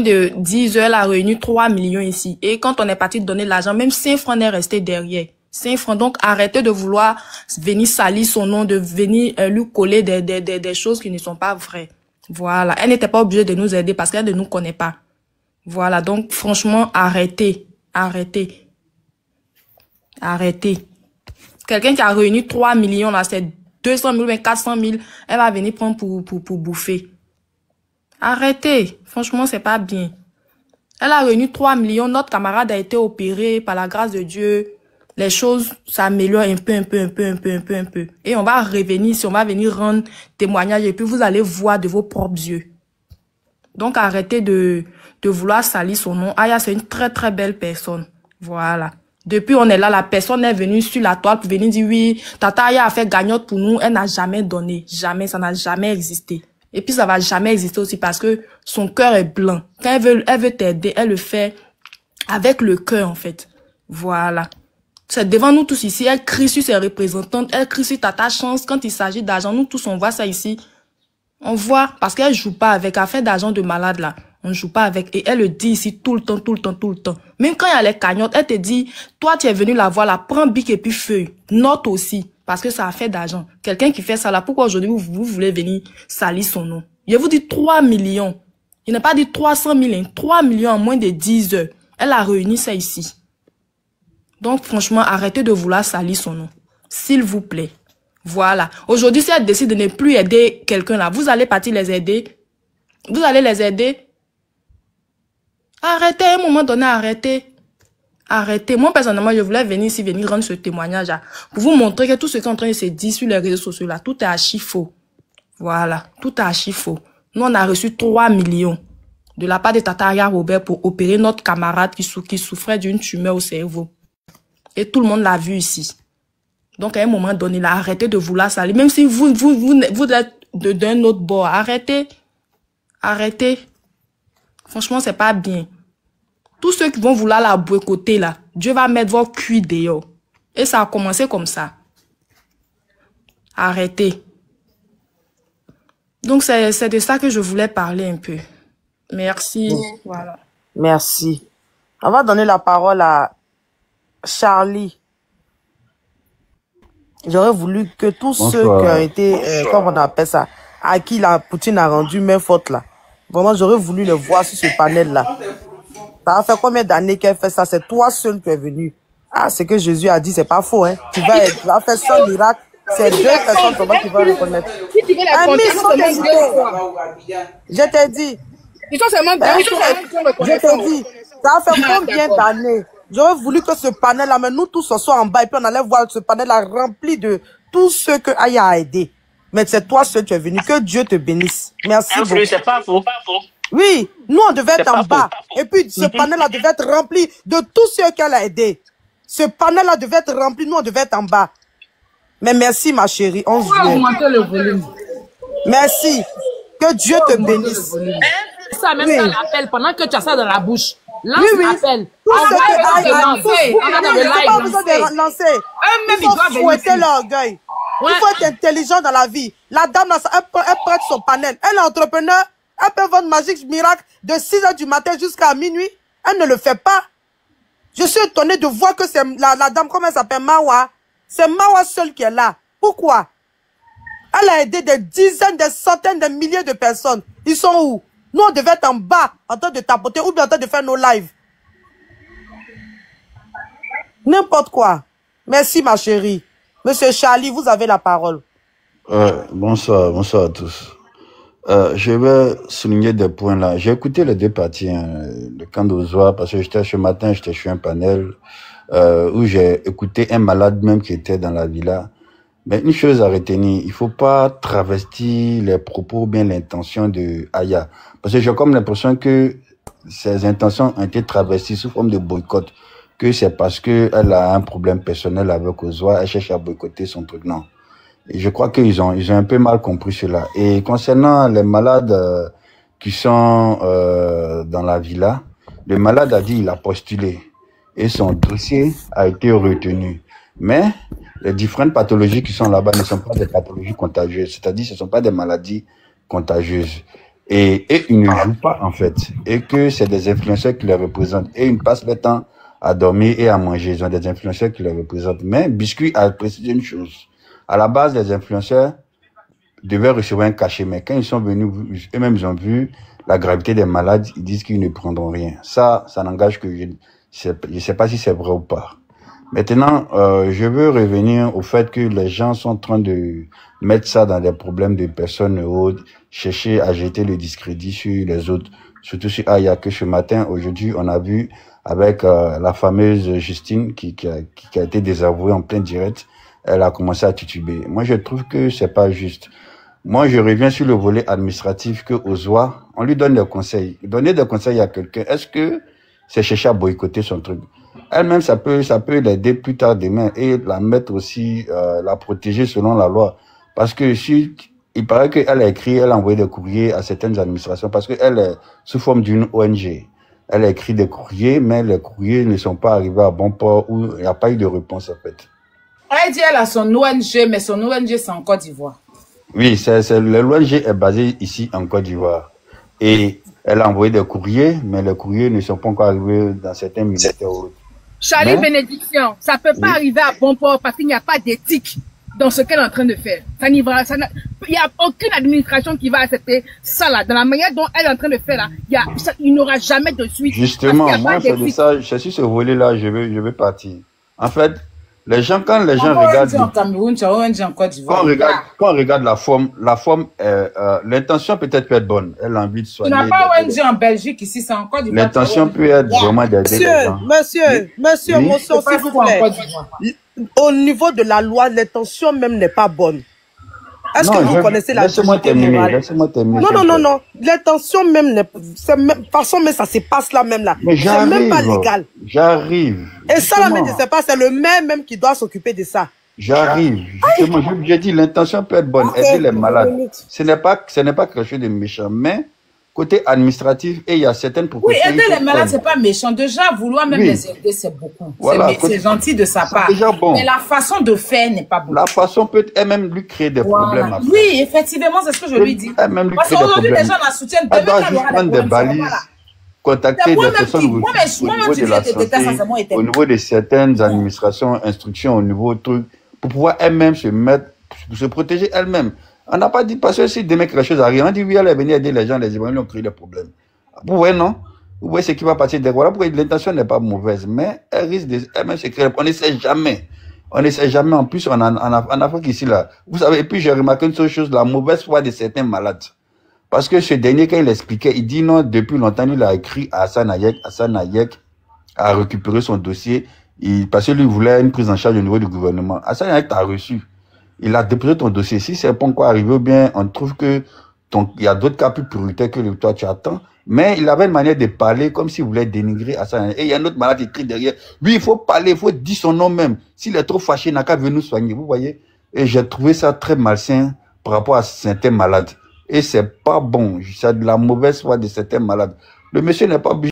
de 10 heures, elle a réuni 3 millions ici. Et quand on est parti donner l'argent, même 5 francs n'est resté derrière. 5 francs. Donc, arrêtez de vouloir venir salir son nom, de venir lui coller des choses qui ne sont pas vraies. Voilà. Elle n'était pas obligée de nous aider parce qu'elle ne nous connaît pas. Voilà. Donc, franchement, arrêtez. Arrêtez. Arrêtez. Quelqu'un qui a réuni 3 millions, là, c'est 200 000, 400 000, elle va venir prendre pour bouffer. Arrêtez. Franchement, c'est pas bien. Elle a réuni 3 millions. Notre camarade a été opéré par la grâce de Dieu. Les choses s'améliorent un peu. Et on va revenir, si on va venir rendre témoignage, et puis vous allez voir de vos propres yeux. Donc, arrêtez de vouloir salir son nom. Aya, c'est une très, très belle personne. Voilà. Depuis, on est là, la personne est venue sur la toile pour venir dire oui, Tata Aya a fait gagnante pour nous. Elle n'a jamais donné. Jamais, ça n'a jamais existé. Et puis, ça va jamais exister aussi parce que son cœur est blanc. Quand elle veut t'aider, elle le fait avec le cœur, en fait. Voilà. C'est devant nous tous ici. Elle crie sur ses représentantes. Elle crie sur Tata Chance. Quand il s'agit d'argent, nous tous, on voit ça ici. On voit, parce qu'elle joue pas avec. Elle fait d'argent de malade, là. On ne joue pas avec. Et elle le dit ici tout le temps. Même quand il y a les cagnottes, elle te dit, toi, tu es venu la voir, là, prends bic et puis feuille. Note aussi. Parce que ça a fait d'argent. Quelqu'un qui fait ça, là, pourquoi aujourd'hui vous voulez venir salir son nom? Je vous dis 3 millions. Il n'a pas dit 300 000, hein. 3 millions en moins de 10 heures. Elle a réuni ça ici. Donc, franchement, arrêtez de vouloir salir son nom. S'il vous plaît. Voilà. Aujourd'hui, si elle décide de ne plus aider quelqu'un là, vous allez partir les aider. Vous allez les aider. Arrêtez, à un moment donné, arrêtez. Arrêtez. Moi, personnellement, je voulais venir ici, venir rendre ce témoignage là, pour vous montrer que tout ce qui est en train de se dire sur les réseaux sociaux là, tout est archi faux. Voilà. Tout est archi faux. Nous, on a reçu 3 millions de la part de Tata Aya Robert pour opérer notre camarade qui souffrait d'une tumeur au cerveau. Et tout le monde l'a vu ici. Donc, à un moment donné, là, arrêtez de vouloir salir. Même si vous êtes d'un autre bord, arrêtez. Arrêtez. Franchement, c'est pas bien. Tous ceux qui vont vouloir la boycotter, là, Dieu va mettre vos cuits dehors. Et ça a commencé comme ça. Arrêtez. Donc, c'est de ça que je voulais parler un peu. Merci. Voilà. Merci. On va donner la parole à Charlie. J'aurais voulu que tous ceux qui ont été, comme on appelle ça, à qui la Poutine a rendu main forte là, vraiment j'aurais voulu le voir sur ce panel là. Ça a fait combien d'années qu'elle fait ça? C'est toi seul qui es venu. Ah, ce que Jésus a dit, c'est pas faux, hein. Tu vas faire son miracle. C'est 2 personnes qui vont reconnaître. Si tu veux la compter, je t'ai dit. Ils sont seulement deux. Je t'ai dit. Ça fait combien d'années? J'aurais voulu que ce panel-là, mais nous tous, on soit en bas et puis on allait voir ce panel-là rempli de tous ceux que Aya a aidé. Mais c'est toi seul qui es venu. Que Dieu te bénisse. Merci beaucoup. C'est pas faux. Oui, nous, on devait être en bas. Et puis, ce panel-là devait être rempli de tous ceux qu'elle a aidés. Ce panel-là devait être rempli. Nous, on devait être en bas. Mais merci, ma chérie. On se voit. Augmenter le volume. Merci. Que Dieu te bénisse. Ça, même ça l'appelle pendant que tu as ça dans la bouche. Lance l'appel. Tout ce que pas besoin de lancer. Il faut fouetter l'orgueil. Il faut être intelligent dans la vie. La dame, elle prête son panel. Elle est entrepreneur. Elle peut vendre Magique Miracle de 6 h du matin jusqu'à minuit. Elle ne le fait pas. Je suis étonné de voir que c'est la dame, comment elle s'appelle, Mawa. C'est Mawa seule qui est là. Pourquoi? Elle a aidé des dizaines, des centaines, des milliers de personnes. Ils sont où? Nous, on devait être en bas, en train de tapoter ou bien en train de faire nos lives. N'importe quoi. Merci, ma chérie. Monsieur Charlie, vous avez la parole. Bonsoir à tous. Je vais souligner des points là. J'ai écouté les deux parties, le camp d'Ozoa, parce que ce matin, j'étais sur un panel où j'ai écouté un malade même qui était dans la villa. Mais une chose à retenir, il faut pas travestir les propos ou bien l'intention de Aya. Parce que j'ai comme l'impression que ses intentions ont été travesties sous forme de boycott. Que c'est parce que elle a un problème personnel avec Ozoa, elle cherche à boycotter son truc. Non. Et je crois qu'ils ont un peu mal compris cela. Et concernant les malades qui sont dans la villa, le malade a dit il a postulé et son dossier a été retenu. Mais les différentes pathologies qui sont là-bas ne sont pas des pathologies contagieuses, c'est-à-dire ce ne sont pas des maladies contagieuses. Et ils ne jouent pas en fait. Et que c'est des influenceurs qui les représentent. Et ils passent le temps à dormir et à manger. Ils ont des influenceurs qui les représentent. Mais Biscuit a précisé une chose. À la base, les influenceurs devaient recevoir un cachet, mais quand ils sont venus, eux-mêmes ils ont vu la gravité des malades, ils disent qu'ils ne prendront rien. Ça n'engage que je ne sais pas si c'est vrai ou pas. Maintenant, je veux revenir au fait que les gens sont en train de mettre ça dans des problèmes de personnes autres, chercher à jeter le discrédit sur les autres, surtout sur Aya, que ce matin, aujourd'hui, on a vu avec la fameuse Justine qui a été désavouée en plein direct. Elle a commencé à tituber. Moi, je trouve que c'est pas juste. Moi, je reviens sur le volet administratif que Ozoa, on lui donne des conseils. Donner des conseils à quelqu'un, est-ce que c'est chercher à boycotter son truc? Elle-même, ça peut l'aider plus tard demain et la mettre aussi, la protéger selon la loi. Parce que si, il paraît qu'elle a envoyé des courriers à certaines administrations parce qu'elle est sous forme d'une ONG. Elle a écrit des courriers, mais les courriers ne sont pas arrivés à bon port ou il n'y a pas eu de réponse en fait. Elle dit qu'elle a son ONG, mais son ONG, c'est en Côte d'Ivoire. Oui, l'ONG est basée ici en Côte d'Ivoire. Et elle a envoyé des courriers, mais les courriers ne sont pas encore arrivés dans certains ministères. Charlie Bénédiction, ça ne peut pas arriver à bon port parce qu'il n'y a pas d'éthique dans ce qu'elle est en train de faire. Il n'y a aucune administration qui va accepter ça là. Dans la manière dont elle est en train de faire là, il n'y aura jamais de suite. Justement, moi, c'est sur ce volet-là, je veux partir. En fait, quand les gens regardent, quand on regarde la forme, l'intention peut-être peut être bonne. Elle a envie de soigner. Tu n'as pas ONG en Belgique ici, c'est encore du L'intention peut être vraiment d'aider les gens. Monsieur, s'il vous plaît. Au niveau de la loi, l'intention même n'est pas bonne. Est-ce que vous connaissez la Laissez-moi terminer. Non. L'intention même n'est pas... De toute façon, mais ça se passe là même là. C'est même pas légal. J'arrive. Et ça là même, je ne sais pas, c'est le maire même qui doit s'occuper de ça. J'arrive. Justement, j'ai dit, l'intention peut être bonne, aider les malades. Ce n'est pas quelque chose de méchant, mais côté administratif, et il y a certaines propositions. Oui, aider les malades, c'est pas méchant. Déjà, vouloir même les aider, c'est beaucoup. Voilà, c'est gentil de sa part. Déjà bon. Mais la façon de faire n'est pas bonne. La façon peut elle-même lui créer des problèmes. Après. Oui, effectivement, c'est ce que je lui dis. Elle-même lui parce crée des qu'aujourd'hui, problèmes. les gens la soutiennent. Elle doit juste prendre des balises, contacter des personnes au niveau de la santé, au niveau de certaines administrations, instructions, au niveau de trucs, pour pouvoir elle-même se protéger elle-même. On n'a pas dit, parce que si demain quelque chose arrive, on dit oui, elle est venue aider les gens, les Ivoiriens ont créé des problèmes. Vous voyez, non? Vous voyez ce qui va passer derrière. Voilà pourquoi l'intention n'est pas mauvaise, mais elle risque elle-même se créer. On ne sait jamais. On ne sait jamais. En plus, en Afrique ici, là. Vous savez, et puis j'ai remarqué une seule chose, la mauvaise foi de certains malades. Parce que ce dernier, quand il expliquait, il dit non, depuis longtemps, il a écrit à Hassan Hayek. Hassan Hayek a récupéré son dossier parce que lui voulait une prise en charge au niveau du gouvernement. Hassan Hayek t'a reçu. Il a déposé ton dossier. Si c'est pas encore arrivé, ou bien on trouve que il y a d'autres cas plus prioritaires que toi tu attends. Mais il avait une manière de parler comme s'il voulait dénigrer Hassan Hayek. Et il y a un autre malade qui crie derrière. Lui, il faut parler, il faut dire son nom même. S'il est trop fâché, il n'a qu'à venir nous soigner. Vous voyez? Et j'ai trouvé ça très malsain par rapport à certains malades. Et c'est pas bon. C'est de la mauvaise foi de certains malades. Le monsieur n'est pas obligé